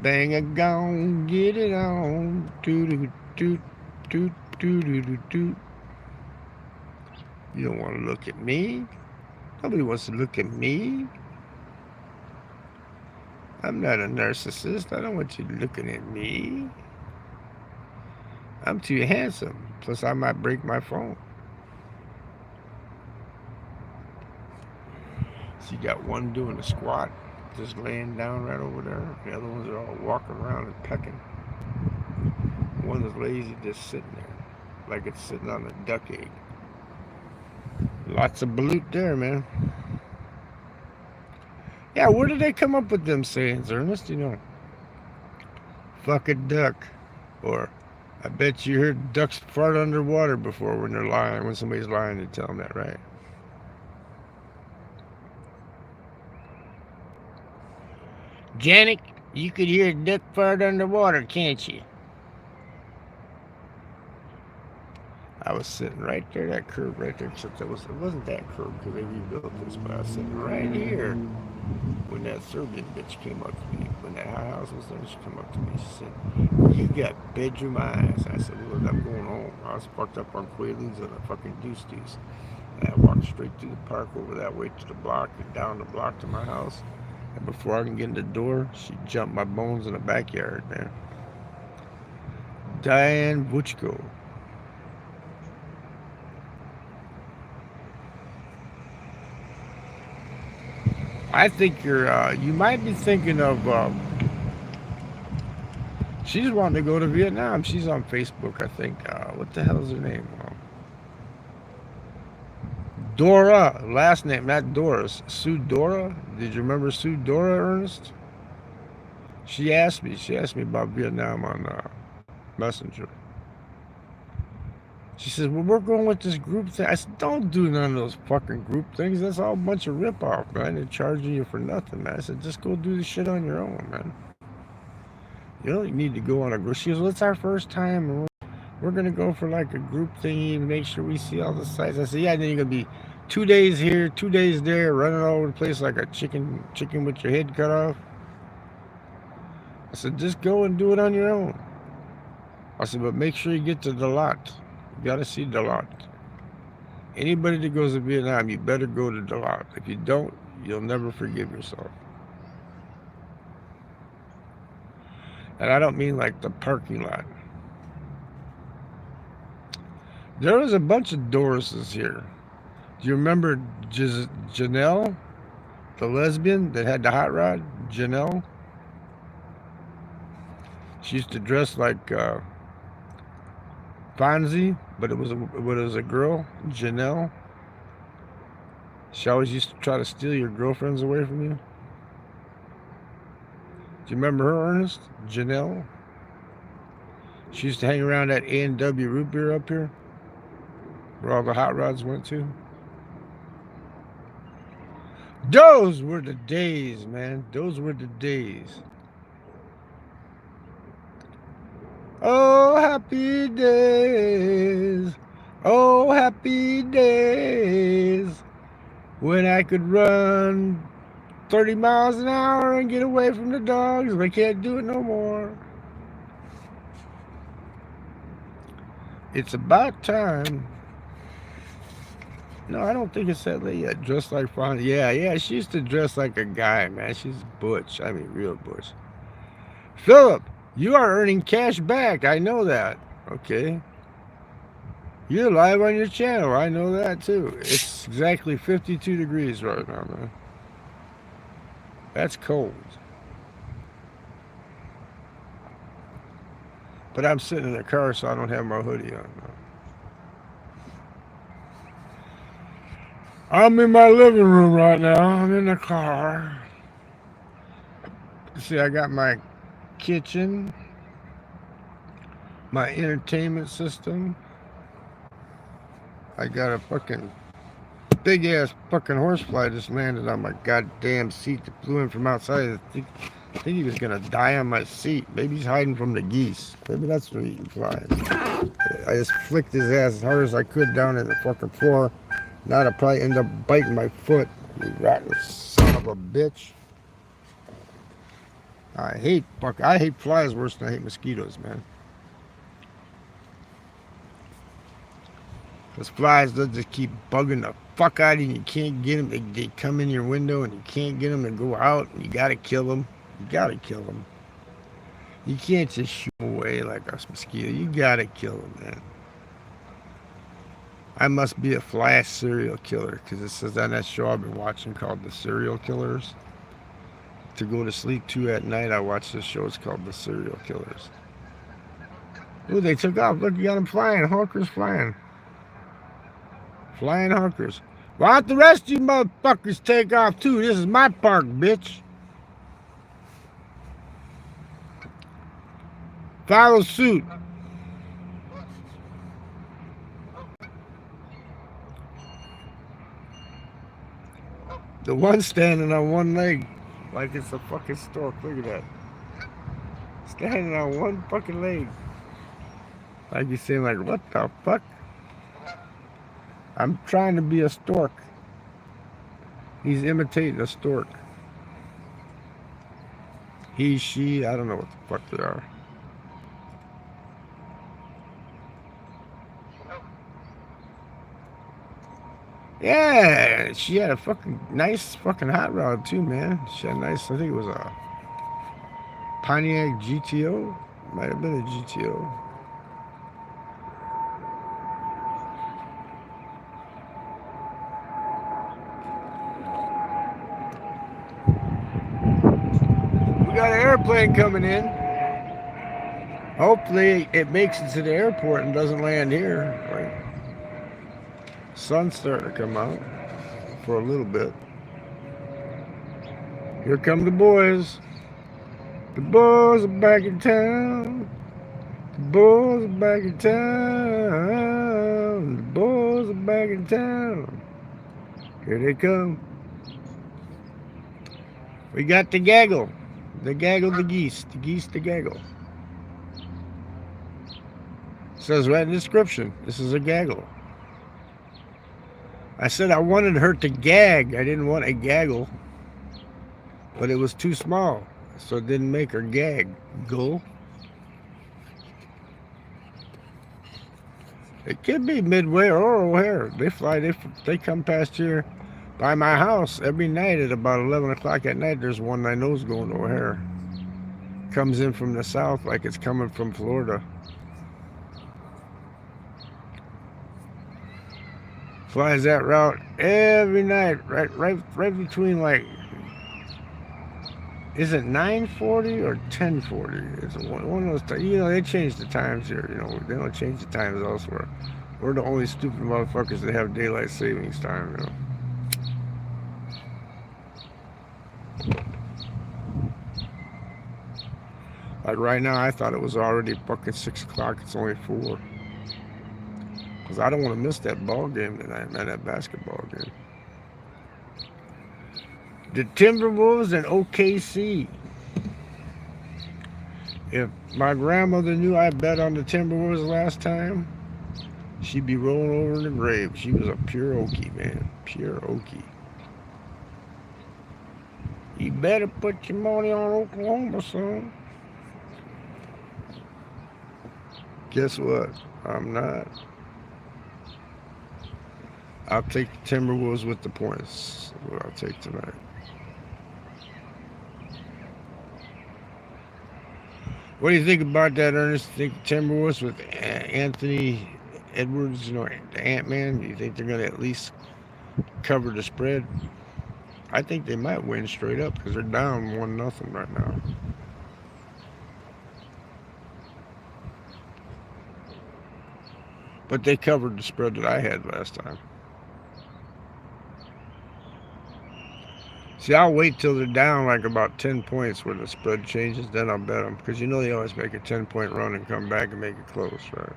Bang a gong, get it on. Doo doo doo doo doo doo doo doo. You don't want to look at me. Nobody wants to look at me. I'm not a narcissist. I don't want you looking at me. I'm too handsome. Plus, I might break my phone. So you got one doing a squat, just laying down right over there. The other ones are all walking around and pecking. One is lazy, just sitting there, like it's sitting on a duck egg. Lots of balut there, man. Yeah, where did they come up with them sayings, Ernest? You know, fuck a duck, or I bet you heard ducks fart underwater before when they're lying. When somebody's lying, they tell them that, right? Janet, you could hear a duck fart underwater, can't you? I was sitting right there, that curb right there, except it wasn't that curb because they rebuilt this, but I was sitting right here when that Serbian bitch came up to me. When that house was there, she came up to me. She said, "You got bedroom eyes." I said, "Well, I'm going home." I was parked up on Quaaludes and a fucking deuce. And I walked straight through the park over that way to the block and down the block to my house. And before I can get in the door, she jumped my bones in the backyard, man. Diane Vuchko. I think you might be thinking of, she's wanting to go to Vietnam. She's on Facebook, I think. What the hell is her name? Dora, last name, not Doris. Sue Dora. Did you remember Sue Dora, Ernest? She asked me about Vietnam on Messenger. She says, "Well, we're going with this group thing." I said, "Don't do none of those fucking group things. That's all a bunch of ripoff, man. They're charging you for nothing, man." I said, "Just go do the shit on your own, man. You don't need to go on a group." She goes, "Well, it's our first time. And we're going to go for like a group thingy and make sure we see all the sites." I said, "Yeah, then you're going to be 2 days here, 2 days there, running all over the place like a chicken with your head cut off." I said, "Just go and do it on your own." I said, "But make sure you get to the lot. You got to see the lot. Anybody that goes to Vietnam, you better go to the lot. If you don't, you'll never forgive yourself." And I don't mean like the parking lot. There was a bunch of Dorises here. Do you remember Janelle, the lesbian that had the hot rod? Janelle? She used to dress like Fonzie, but it was a girl, Janelle. She always used to try to steal your girlfriends away from you. Do you remember her, Ernest? Janelle? She used to hang around that A&W root beer up here, where all the hot rods went to. Those were the days, man. Those were the days. Oh, happy days. Oh, happy days. When I could run 30 miles an hour and get away from the dogs. I can't do it no more. It's about time. No, I don't think it's that late yet. Dressed like Fonzie. Yeah, she used to dress like a guy, man. She's butch. I mean, real butch. Philip, you are earning cash back. I know that. Okay. You're live on your channel. I know that, too. It's exactly 52 degrees right now, man. That's cold. But I'm sitting in the car, so I don't have my hoodie on now. I'm in my living room right now. I'm in the car. See, I got my kitchen, my entertainment system. I got a fucking big ass fucking horsefly just landed on my goddamn seat that flew in from outside. I think he was gonna die on my seat. Maybe he's hiding from the geese. Maybe that's what eating flies. I just flicked his ass as hard as I could down in the fucking floor. Now I'd probably end up biting my foot. You rotten son of a bitch. I hate flies worse than I hate mosquitoes, man. Those flies, they'll just keep bugging the fuck out of you and you can't get them. They come in your window and you can't get them to go out and you gotta kill them. You gotta kill them. You can't just shoot them away like a mosquito. You gotta kill them, man. I must be a fly serial killer because it says on that show I've been watching called The Serial Killers. To go to sleep to at night, I watch this show. It's called The Serial Killers. Ooh, they took off. Look, you got them flying. Hawkers flying. Flying hawkers. Why don't the rest of you motherfuckers take off too? This is my park, bitch. Follow suit. The one standing on one leg like it's a fucking stork. Look at that. Standing on one fucking leg. Like you're saying, like, what the fuck? I'm trying to be a stork. He's imitating a stork. He, she, I don't know what the fuck they are. Yeah, she had a fucking nice fucking hot rod too, man. She had a nice, I think it was a Pontiac GTO. Might have been a GTO. We got an airplane coming in. Hopefully it makes it to the airport and doesn't land here. Right? Sun's starting to come out for a little bit. Here come the boys. The boys are back in town. The boys are back in town. The boys are back in town. Here they come. We got the gaggle. The gaggle, the geese. The geese, the gaggle. It says right in the description, this is a gaggle. I said I wanted her to gag. I didn't want a gaggle. But it was too small. So it didn't make her gag. Go. It could be Midway or O'Hare. They fly, they come past here by my house every night at about 11 o'clock at night. There's one I know is going to O'Hare. Comes in from the south like it's coming from Florida. Flies that route every night, right between, like, is it 9:40 or 10:40? It's one of those. You know, they change the times here. You know, they don't change the times elsewhere. We're the only stupid motherfuckers that have daylight savings time. You know. Like right now, I thought it was already fucking 6 o'clock. It's only 4. Because I don't want to miss that ball game tonight, man, that basketball game. The Timberwolves and OKC. If my grandmother knew I bet on the Timberwolves last time, she'd be rolling over in the grave. She was a pure Okie, man. Pure Okie. You better put your money on Oklahoma, son. Guess what? I'm not. I'll take the Timberwolves with the points. That's what I'll take tonight. What do you think about that, Ernest? Think Timberwolves with Anthony Edwards, the Ant-Man? Do you think they're going to at least cover the spread? I think they might win straight up because they're down 1-0 right now. But they covered the spread that I had last time. See, I'll wait till they're down like about 10 points where the spread changes, then I'll bet them. Because they always make a 10-point run and come back and make it close, right?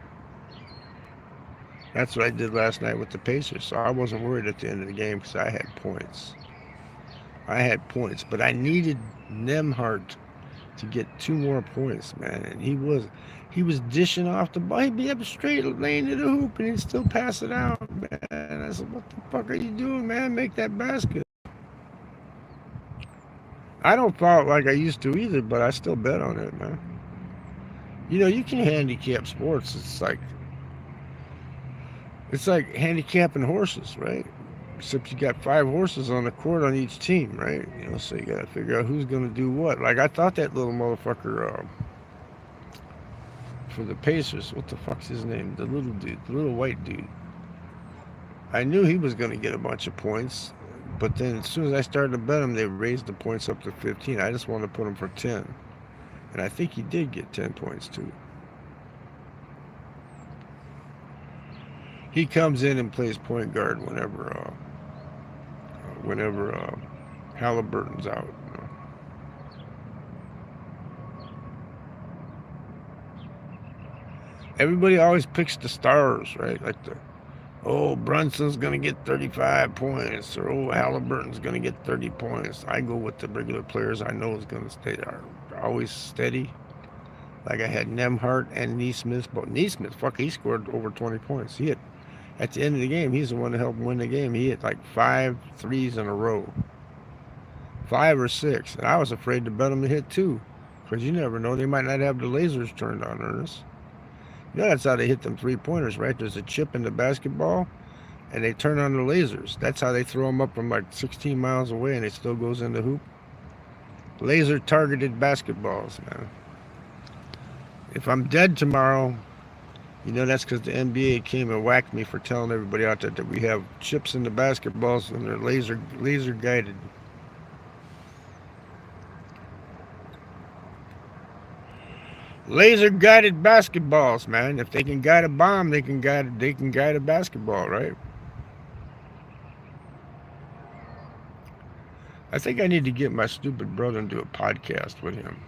That's what I did last night with the Pacers. So I wasn't worried at the end of the game because I had points. But I needed Nemhart to get 2 more points, man. And he was dishing off the ball. He'd be up straight lane to the hoop and he'd still pass it out, man. I said, what the fuck are you doing, man? Make that basket. I don't follow it like I used to either, but I still bet on it, man. You can handicap sports. It's like handicapping horses, right? Except you got 5 horses on the court on each team, right? So you got to figure out who's going to do what. Like I thought that little motherfucker for the Pacers, what the fuck's his name? The little dude, the little white dude. I knew he was going to get a bunch of points. But then as soon as I started to bet him, they raised the points up to 15. I just wanted to put him for 10. And I think he did get 10 points too. He comes in and plays point guard whenever Halliburton's out. Everybody always picks the stars, right? Like Brunson's going to get 35 points, or Halliburton's going to get 30 points. I go with the regular players I know is going to stay there, always steady. Like I had Nemhart and Neesmith, but Neesmith, he scored over 20 points. At the end of the game, he's the one that helped win the game. He hit like 5 threes in a row, 5 or 6, and I was afraid to bet him to hit 2, because you never know, they might not have the lasers turned on, Ernest. That's how they hit them 3-pointers, right? There's a chip in the basketball, and they turn on the lasers. That's how they throw them up from like 16 miles away, and it still goes in the hoop. Laser-targeted basketballs, man. If I'm dead tomorrow, that's because the NBA came and whacked me for telling everybody out there that we have chips in the basketballs and they're laser-guided. Laser-guided basketballs, man. If they can guide a bomb, they can guide a basketball, right? I think I need to get my stupid brother and do a podcast with him.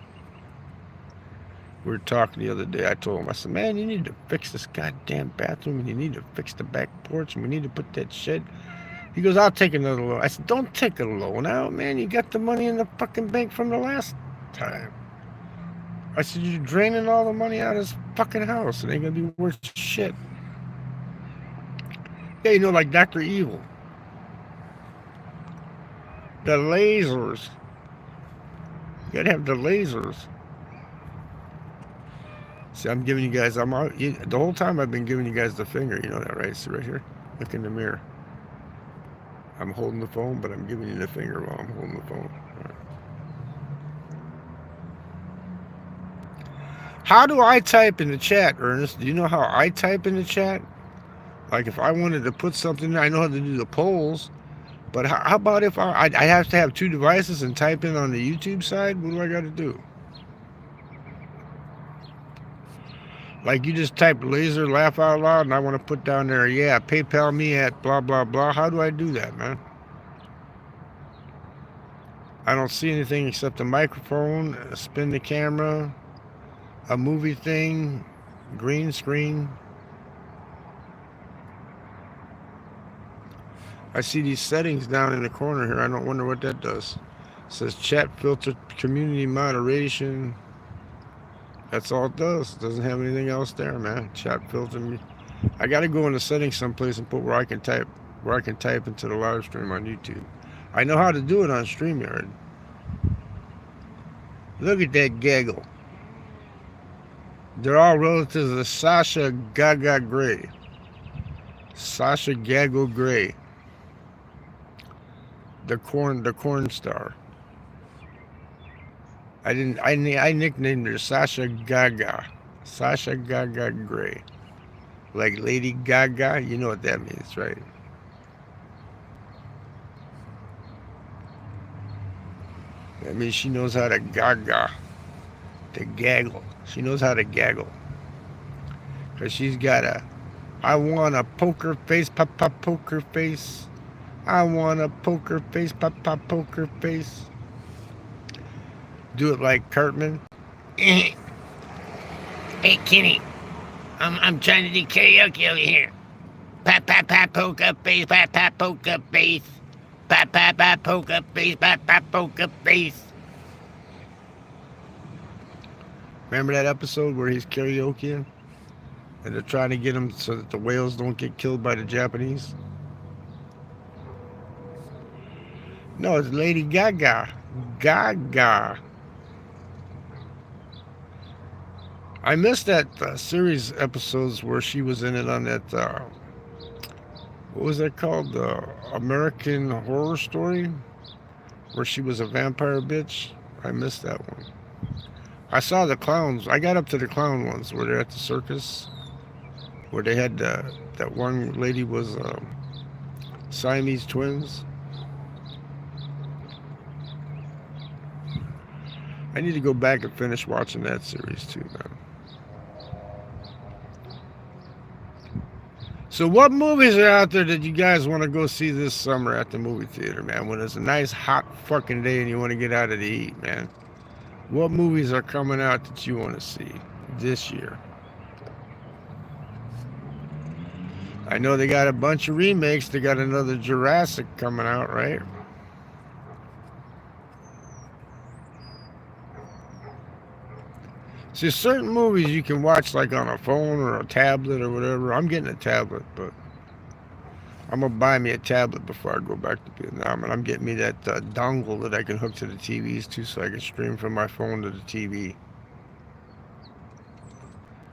We were talking the other day. I told him, I said, man, you need to fix this goddamn bathroom, and you need to fix the back porch, and we need to put that shed. He goes, I'll take another loan. I said, don't take a loan out, man. You got the money in the fucking bank from the last time. I said, you're draining all the money out of this fucking house. It ain't going to be worth shit. Yeah, like Dr. Evil. The lasers. You got to have the lasers. See, I'm giving you guys, the whole time I've been giving you guys the finger. You know that, right? See right here? Look in the mirror. I'm holding the phone, but I'm giving you the finger while I'm holding the phone. All right. How do I type in the chat, Ernest? Do you know how I type in the chat? Like if I wanted to put something, I know how to do the polls. But how about if I have to have 2 devices and type in on the YouTube side? What do I got to do? Like you just type laser laugh out loud and I want to put down there, yeah, PayPal me at blah, blah, blah. How do I do that, man? I don't see anything except the microphone, spin the camera. a movie thing, green screen. I see these settings down in the corner here. I don't wonder what that does. It says chat filter, community moderation. That's all it does. It doesn't have anything else there, man. Chat filter. I got to go in the settings someplace and put where I can type into the live stream on YouTube. I know how to do it on StreamYard. Look at that gaggle. They're all relatives of Sasha Gaga Gray. Sasha Gaggle Gray. The corn star. I nicknamed her Sasha Gaga. Sasha Gaga Gray. Like Lady Gaga, you know what that means, right? That means she knows how to gaga. To gaggle. She knows how to gaggle. Because she's got I want a poker face, pop, pop, poker face. I want a poker face, pop, pop, poker face. Do it like Cartman. Hey, Kenny. I'm trying to do karaoke over here. Pop, pop, pop, poker face, pop, pop, poker face. Pop, pop, pop, poker face, pop, pop, poker face. Remember that episode where he's karaokeing? And they're trying to get him so that the whales don't get killed by the Japanese? No, it's Lady Gaga. Gaga. I missed that series episodes where she was in it on that, what was that called? The American Horror Story? Where she was a vampire bitch. I missed that one. I saw the clowns. I got up to the clown ones where they're at the circus. Where they had that one lady was Siamese twins. I need to go back and finish watching that series too, man. So what movies are out there that you guys want to go see this summer at the movie theater, man? When it's a nice hot fucking day and you want to get out of the heat, man. What movies are coming out that you want to see this year? I know they got a bunch of remakes. They got another Jurassic coming out, right? See, certain movies you can watch like on a phone or a tablet or whatever. I'm getting a tablet, but I'm going to buy me a tablet before I go back to Vietnam. And I'm getting me that dongle that I can hook to the TVs too, so I can stream from my phone to the TV.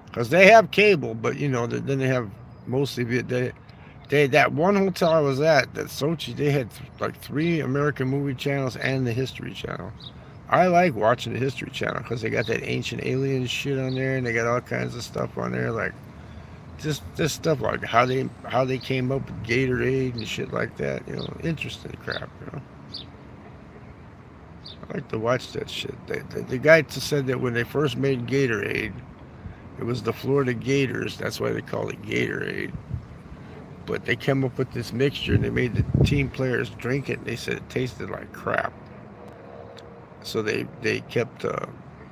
Because they have cable, but you know, then they have mostly, that one hotel I was at, that Sochi, they had like 3 American movie channels and the History Channel. I like watching the History Channel because they got that ancient alien shit on there, and they got all kinds of stuff on there, like just stuff like how they came up with Gatorade and shit like that. You know, interesting crap. You know, I like to watch that shit. The guy said that when they first made Gatorade, it was the Florida Gators. That's why they call it Gatorade. But they came up with this mixture, and they made the team players drink it. And they said it tasted like crap. So they kept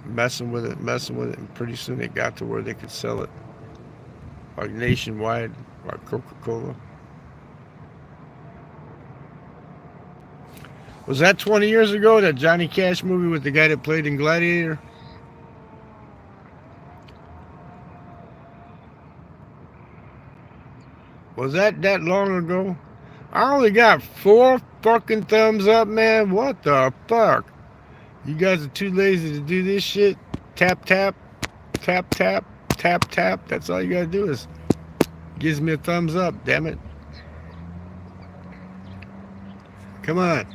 messing with it, and pretty soon it got to where they could sell it like nationwide, like Coca-Cola. Was that 20 years ago, that Johnny Cash movie with the guy that played in Gladiator? Was that long ago? I only got 4 fucking thumbs up, man. What the fuck? You guys are too lazy to do this shit. Tap, tap, tap, tap, tap, tap. That's all you gotta do is gives me a thumbs up, damn it. Come on.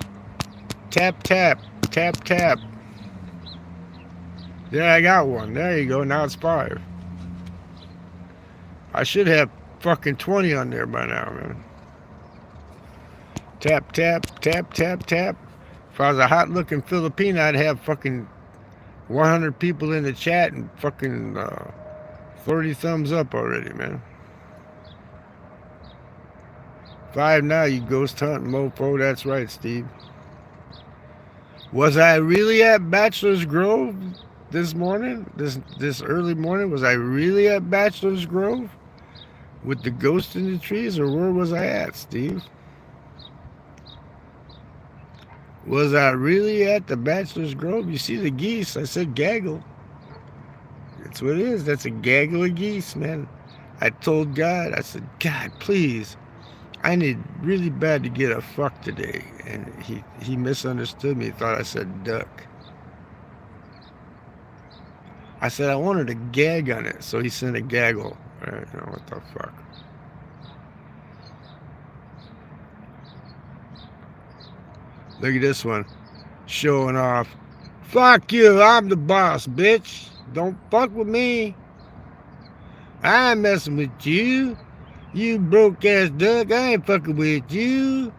Tap, tap, tap, tap. There, I got one. There you go. Now it's 5. I should have fucking 20 on there by now, man. Tap, tap, tap, tap, tap. If I was a hot-looking Filipino, I'd have fucking 100 people in the chat and fucking 30 thumbs up already, man. 5 now, you ghost hunting mofo. That's right, Steve. Was I really at Bachelor's Grove this morning, this early morning? Was I really at Bachelor's Grove with the ghost in the trees, or where was I at, Steve? Was I really at the Bachelor's Grove? You see the geese? I said gaggle. That's what it is. That's a gaggle of geese, man. I told God, I said, God, please, I need really bad to get a fuck today. And he misunderstood me. He thought I said duck. I said I wanted a gag on it, so he sent a gaggle. You know, what the fuck. Look at this one. Showing off. Fuck you, I'm the boss, bitch. Don't fuck with me. I ain't messing with you. You broke ass duck, I ain't fucking with you.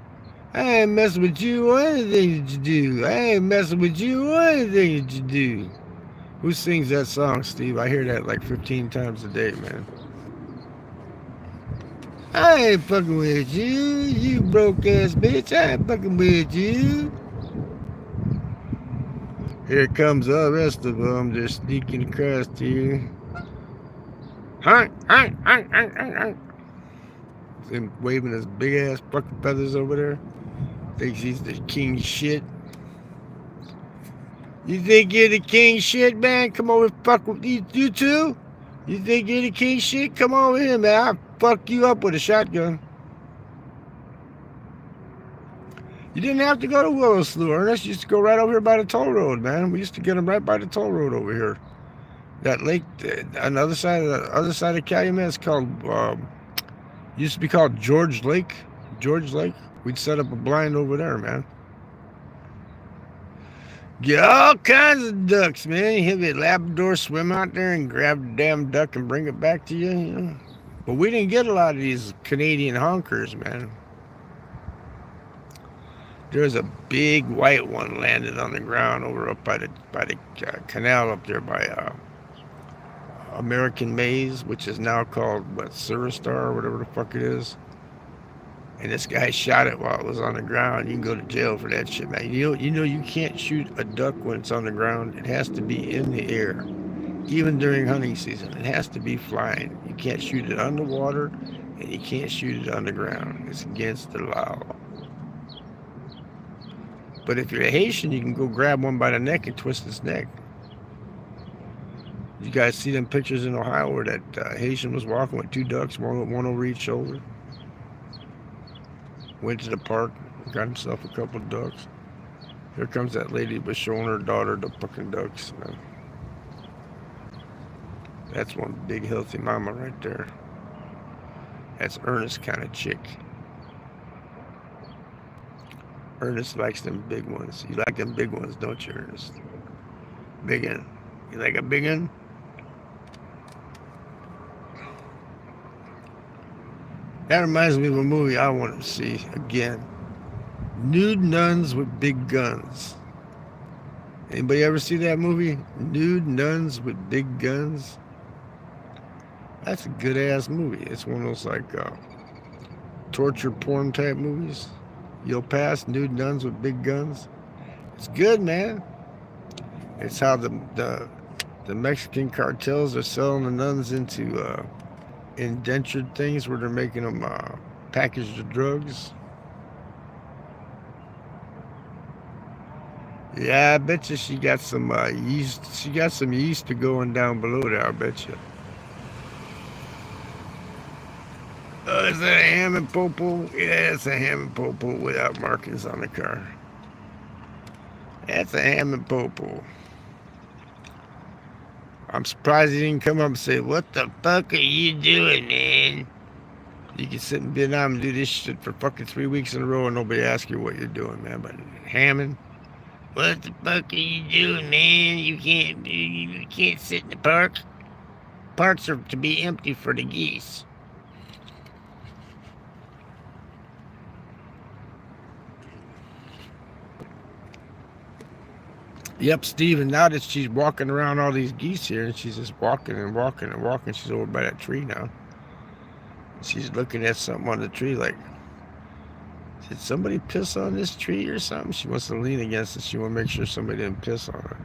I ain't messing with you or anything that you do. I ain't messing with you or anything that you do. Who sings that song, Steve? I hear that like 15 times a day, man. I ain't fucking with you, you broke ass bitch. I ain't fucking with you. Here comes the rest of them just sneaking across to you. Him waving his big ass fucking feathers over there. Thinks he's the king shit. You think you're the king shit, man? Come over and fuck with you too? You think you're the king shit? Come over here, man. I'll fuck you up with a shotgun. You didn't have to go to Willow Slough, Ernest. You used to go right over here by the toll road, man. We used to get them right by the toll road over here. That lake, on the other side of Calumet, it's called, used to be called George Lake. George Lake. We'd set up a blind over there, man. Get all kinds of ducks, man. You hit a Labrador, swim out there and grab the damn duck and bring it back to you, you know. But we didn't get a lot of these Canadian honkers, man. There's a big white one landed on the ground over up by the canal up there by American Maize, which is now called what, Suristar or whatever the fuck it is. And this guy shot it while it was on the ground. You can go to jail for that shit, man. You know you can't shoot a duck when it's on the ground. It has to be in the air. Even during hunting season, it has to be flying. You can't shoot it underwater, and you can't shoot it on the ground. It's against the law. But if you're a Haitian, you can go grab one by the neck and twist its neck. You guys see them pictures in Ohio where that Haitian was walking with two ducks, one over each shoulder? Went to the park, got himself a couple of ducks. Here comes that lady was showing her daughter the fucking ducks, man. That's one big healthy mama right there. That's Ernest kind of chick. Ernest likes them big ones. You like them big ones, don't you, Ernest? Big one. You like a big one? That reminds me of a movie I want to see again. Nude Nuns with Big Guns. Anybody ever see that movie? Nude Nuns with Big Guns? That's a good ass movie. It's one of those like torture porn type movies. You'll pass Nude Nuns with Big Guns. It's good, man. It's how the Mexican cartels are selling the nuns into indentured things where they're making them packaged of drugs. Yeah, I bet you she got some yeast. She got some yeast to going down below there, I bet you. Oh, is that a ham and popo? Yeah, it's a ham and popo without markings on the car. That's a ham and popo. I'm surprised he didn't come up and say, "What the fuck are you doing, man?" You can sit in Vietnam and do this shit for fucking 3 weeks in a row and nobody asks you what you're doing, man. But hamming, what the fuck are you doing, man? You can't sit in the park. Parks are to be empty for the geese. Yep, Steve, and now that she's walking around all these geese here, and she's just walking and walking and walking, she's over by that tree now. She's looking at something on the tree like, did somebody piss on this tree or something? She wants to lean against it. She wants to make sure somebody didn't piss on her.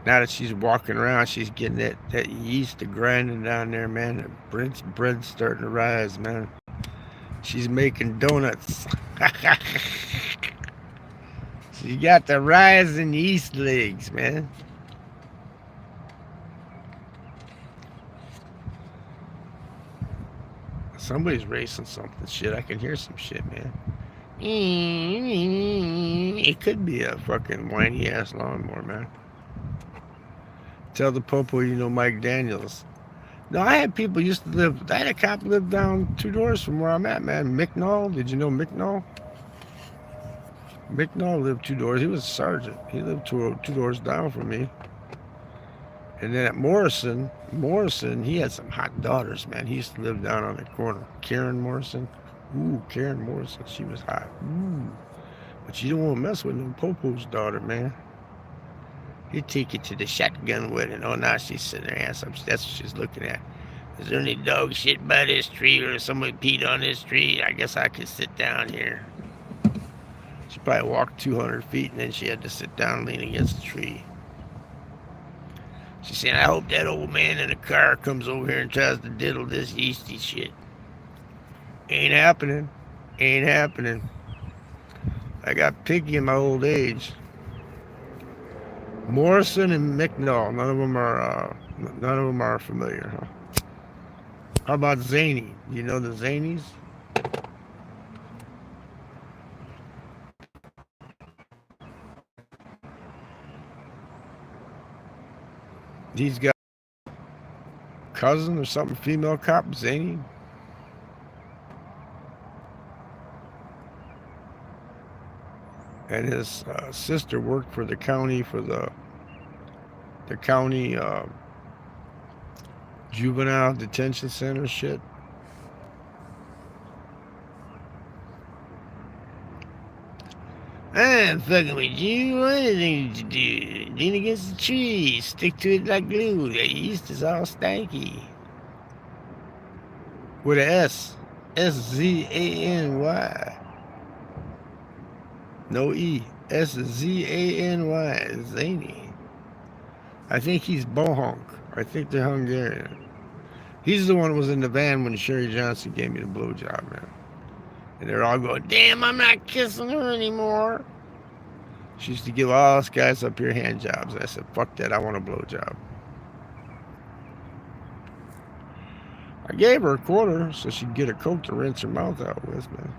Now that she's walking around, she's getting that yeast grinding down there, man. The bread's starting to rise, man. She's making donuts. She got the rising yeast legs, man. Somebody's racing something. Shit, I can hear some shit, man. It could be a fucking whiny ass lawnmower, man. Tell the popo you know Mike Daniels. No, I had people used to live. I had a cop live down 2 doors from where I'm at, man. McNall. Did you know McNall? McNall lived 2 doors. He was a sergeant. He lived two doors down from me. And then at Morrison, he had some hot daughters, man. He used to live down on the corner. Karen Morrison. Ooh, Karen Morrison. She was hot. Ooh. But you don't want to mess with them Popo's daughter, man. He'd take you to the shotgun wedding. Oh, now she's sitting her ass up. That's what she's looking at. Is there any dog shit by this tree or somebody peed on this tree? I guess I could sit down here. She probably walked 200 feet and then she had to sit down and lean against the tree. She said, I hope that old man in the car comes over here and tries to diddle this yeasty shit. Ain't happening. Ain't happening. I got picky in my old age. Morrison and McNall, none of them are familiar, huh? How about Zany? You know the Zanies? He's got a cousin or something, female cop, Zany. And his sister worked for the county, the county juvenile detention center shit. I'm fucking with you. What are things to do? Lean against the tree. Stick to it like glue. The yeast is all stanky. With a S. S-Z-A-N-Y. No E. S-Z-A-N-Y. Zany. I think he's Bohonk. I think they're Hungarian. He's the one who was in the van when Sherry Johnson gave me the blowjob, man. And they're all going, damn, I'm not kissing her anymore. She used to give all us guys up here hand jobs. I said, fuck that, I want a blowjob. I gave her a quarter so she'd get a Coke to rinse her mouth out with, man.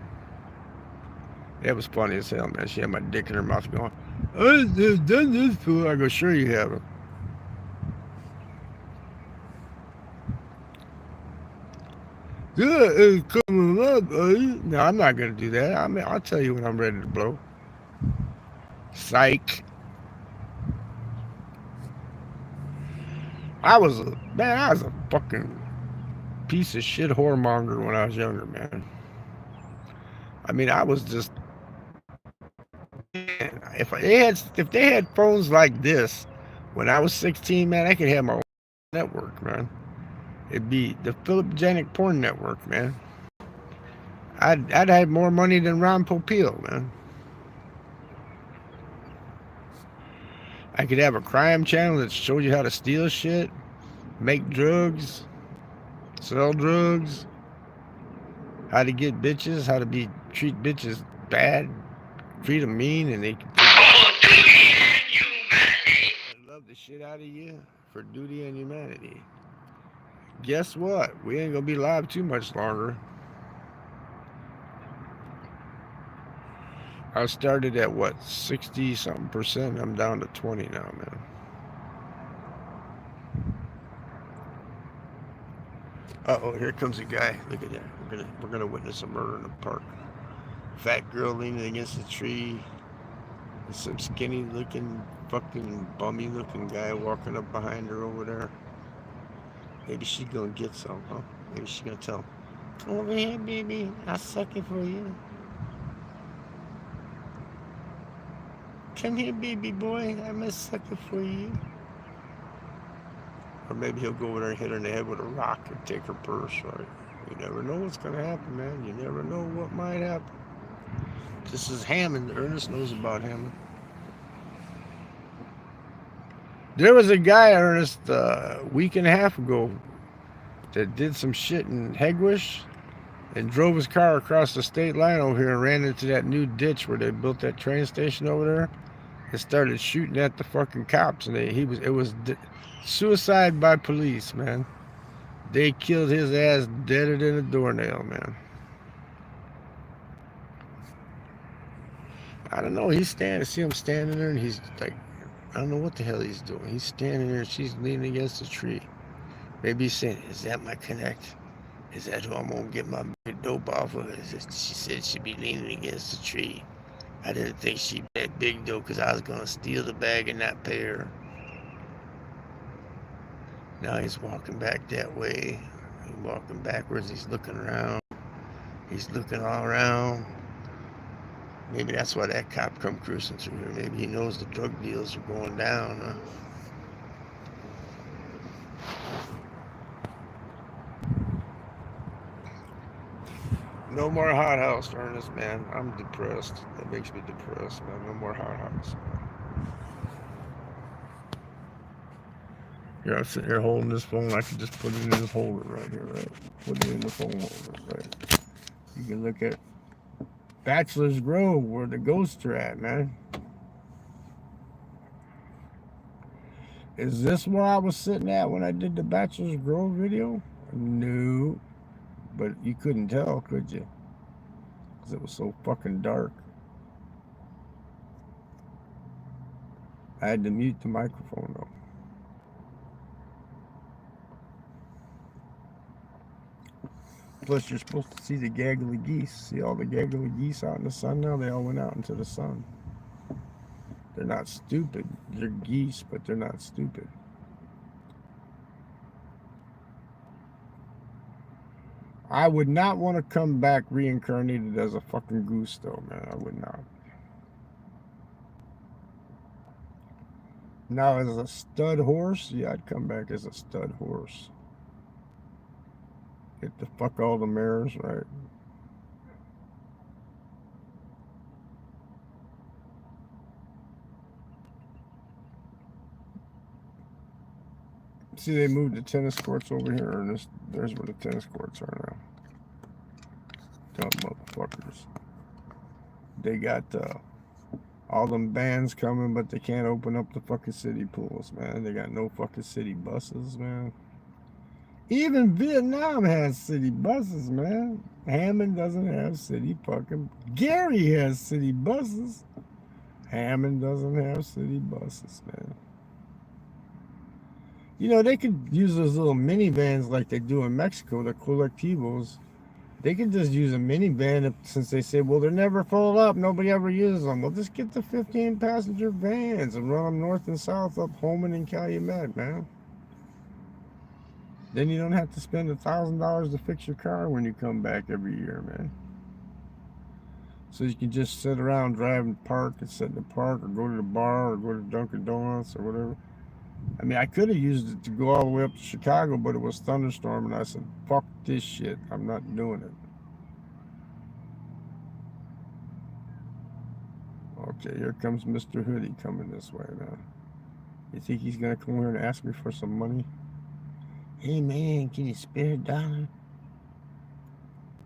It was funny as hell, man. She had my dick in her mouth going, I've done this before. I go, sure you haven't. Yeah, it's coming up, buddy. No, I'm not going to do that. I mean, I'll tell you when I'm ready to blow. Psych. I was a fucking piece of shit whoremonger when I was younger, man. I mean, I was just, man, if they had phones like this when I was 16, man, I could have my own network, man. It'd be the Philipgenic Porn Network, man. I'd have more money than Ron Popeil, man. I could have a crime channel that showed you how to steal shit, make drugs, sell drugs, how to get bitches, how to treat bitches bad, treat them mean, and they love the shit out of you for duty and humanity. Guess what? We ain't gonna be live too much longer. I started at what, 60-something%? I'm down to 20 now, man. Uh-oh, here comes a guy. Look at that. We're gonna witness a murder in the park. Fat girl leaning against a tree. And some skinny looking, fucking bummy looking guy walking up behind her over there. Maybe she's gonna get some, huh? Maybe she's gonna tell him, come over here, baby. I'll suck it for you. Come here, baby boy. I'm gonna suck it for you. Or maybe he'll go over there and hit her in the head with a rock and take her purse, right? You never know what's gonna happen, man. You never know what might happen. This is Hammond. Ernest knows about Hammond. There was a guy, Ernest, a week and a half ago that did some shit in Hegwish and drove his car across the state line over here and ran into that new ditch where they built that train station over there and started shooting at the fucking cops. And it was suicide by police, man. They killed his ass deader than a doornail, man. I don't know. See him standing there, and he's like, I don't know what the hell he's doing. He's standing there, and she's leaning against a tree. Maybe he's saying, "Is that my connect? Is that who I'm gonna get my big dope off of?" She said she'd be leaning against a tree. I didn't think she'd be that big though, because I was gonna steal the bag and not pay her. Now he's walking back that way. He's walking backwards. He's looking around. He's looking all around. Maybe that's why that cop come cruising through here. Maybe he knows the drug deals are going down. Huh? No more hot house, Ernest, man. I'm depressed. That makes me depressed, man. No more hot house, man. Here, I'm sitting here holding this phone. I can just put it in this holder right here, right? Put it in the phone holder, right? You can look at Bachelor's Grove, where the ghosts are at, man. Is this where I was sitting at when I did the Bachelor's Grove video? No. But you couldn't tell, could you? Because it was so fucking dark. I had to mute the microphone, though. Plus, you're supposed to see the gaggly geese. See all the gaggly geese out in the sun now? They all went out into the sun. They're not stupid. They're geese, but they're not stupid. I would not want to come back reincarnated as a fucking goose, though, man. I would not. Now, as a stud horse, yeah, I'd come back as a stud horse. Get the fuck all the mares, right? See, they moved the tennis courts over here, and there's where the tennis courts are now. Dumb motherfuckers. They got all them bands coming, but they can't open up the fucking city pools, man. They got no fucking city buses, man. Even Vietnam has city buses, man. Hammond doesn't have city fucking... Gary has city buses. Hammond doesn't have city buses, man. You know, they could use those little minivans like they do in Mexico, the colectivos. They could just use a minivan since they say, well, they're never full up. Nobody ever uses them. Well, just get the 15-passenger vans and run them north and south up Holman and Calumet, man. Then you don't have to spend $1,000 to fix your car when you come back every year, man. So you can just sit around, drive and park and sit in the park or go to the bar or go to Dunkin' Donuts or whatever. I mean, I could have used it to go all the way up to Chicago, but it was thunderstorm, and I said, fuck this shit. I'm not doing it. Okay, here comes Mr. Hoodie coming this way now. You think he's going to come here and ask me for some money? Hey, man, can you spare $1?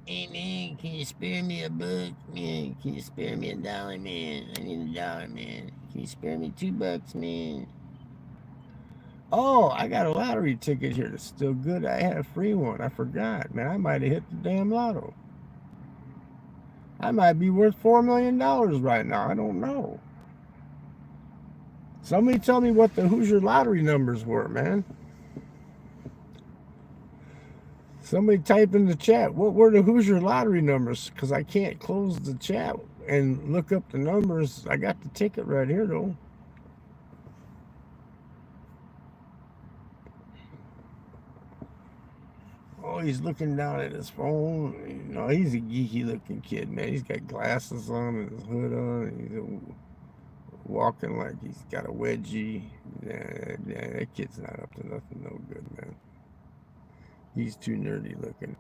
Hey, man, can you spare me $1? Man, can you spare me $1, man? I need $1, man. Can you spare me $2, man? Oh, I got a lottery ticket here that's still good. I had a free one. I forgot. Man, I might have hit the damn lotto. I might be worth $4 million right now. I don't know. Somebody tell me what the Hoosier lottery numbers were, man. Somebody type in the chat, what were the Hoosier lottery numbers? Because I can't close the chat and look up the numbers. I got the ticket right here, though. Oh, he's looking down at his phone. You know, he's a geeky looking kid, man. He's got glasses on and his hood on. And he's walking like he's got a wedgie. Yeah, that kid's not up to nothing no good, man. He's too nerdy looking.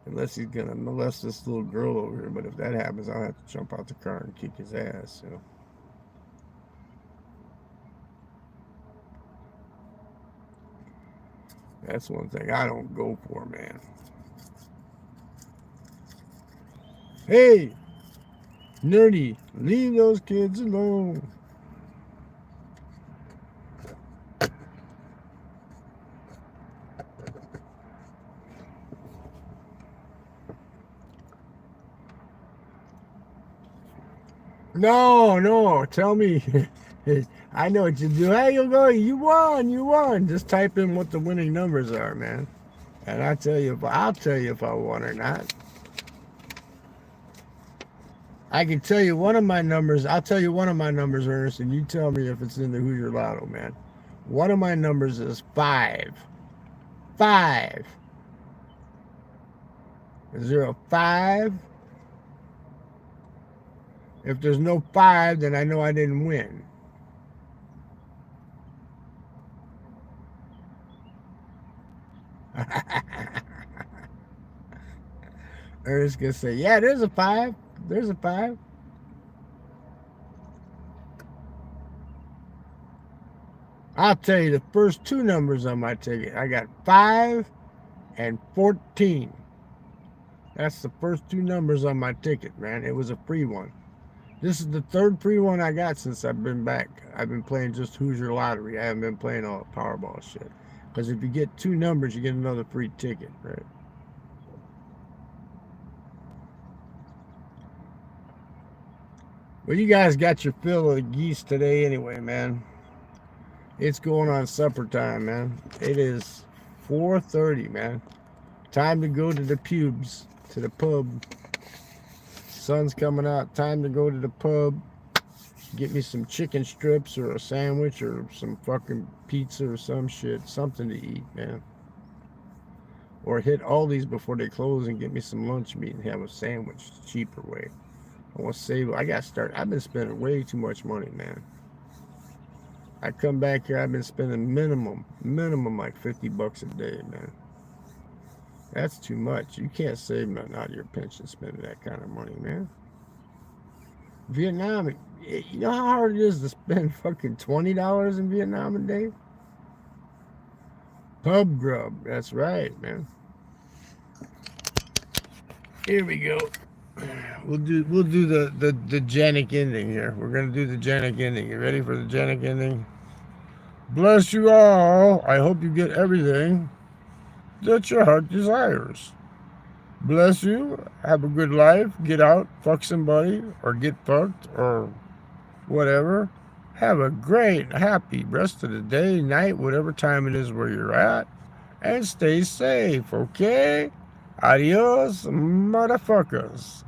Unless he's gonna molest this little girl over here. But if that happens, I'll have to jump out the car and kick his ass, you know. That's one thing I don't go for, man. Hey, nerdy, leave those kids alone. No, tell me. I know what you do. Hey, you go. You won. Just type in what the winning numbers are, man, and I'll tell you if I won or not. I can tell you one of my numbers. I'll tell you one of my numbers, Ernest, and you tell me if it's in the Hoosier Lotto, man. One of my numbers is 5. 5. Is there a 5? If there's no 5, then I know I didn't win. Ernest gonna say, yeah, there's a 5. There's a 5. I'll tell you the first 2 numbers on my ticket. I got 5 and 14. That's the first 2 numbers on my ticket, man. It was a free one. This is the 3rd free one I got since I've been back. I've been playing just Hoosier Lottery. I haven't been playing all the Powerball shit. Because if you get 2 numbers, you get another free ticket, right? Well, you guys got your fill of the geese today anyway, man. It's going on supper time, man. It is 4:30, man. Time to go to the pubes, to the pub. Sun's coming out. Time to go to the pub. Get me some chicken strips or a sandwich or some fucking pizza or some shit. Something to eat, man. Or hit Aldi's before they close and get me some lunch meat and have a sandwich. Cheaper way. I want to save. I got to start. I've been spending way too much money, man. I come back here, I've been spending minimum like $50 a day, man. That's too much. You can't save nothing out of your pension spending that kind of money, man. Vietnam, you know how hard it is to spend fucking $20 in Vietnam a day? Pub grub, that's right, man. Here we go. We'll do the Janik ending here. We're gonna do the Janik ending. You ready for the Janik ending? Bless you all. I hope you get everything that your heart desires. Bless you. Have a good life. Get out, fuck somebody, or get fucked, or whatever. Have a great, happy rest of the day, night, whatever time it is where you're at. And stay safe, okay? Adios, motherfuckers.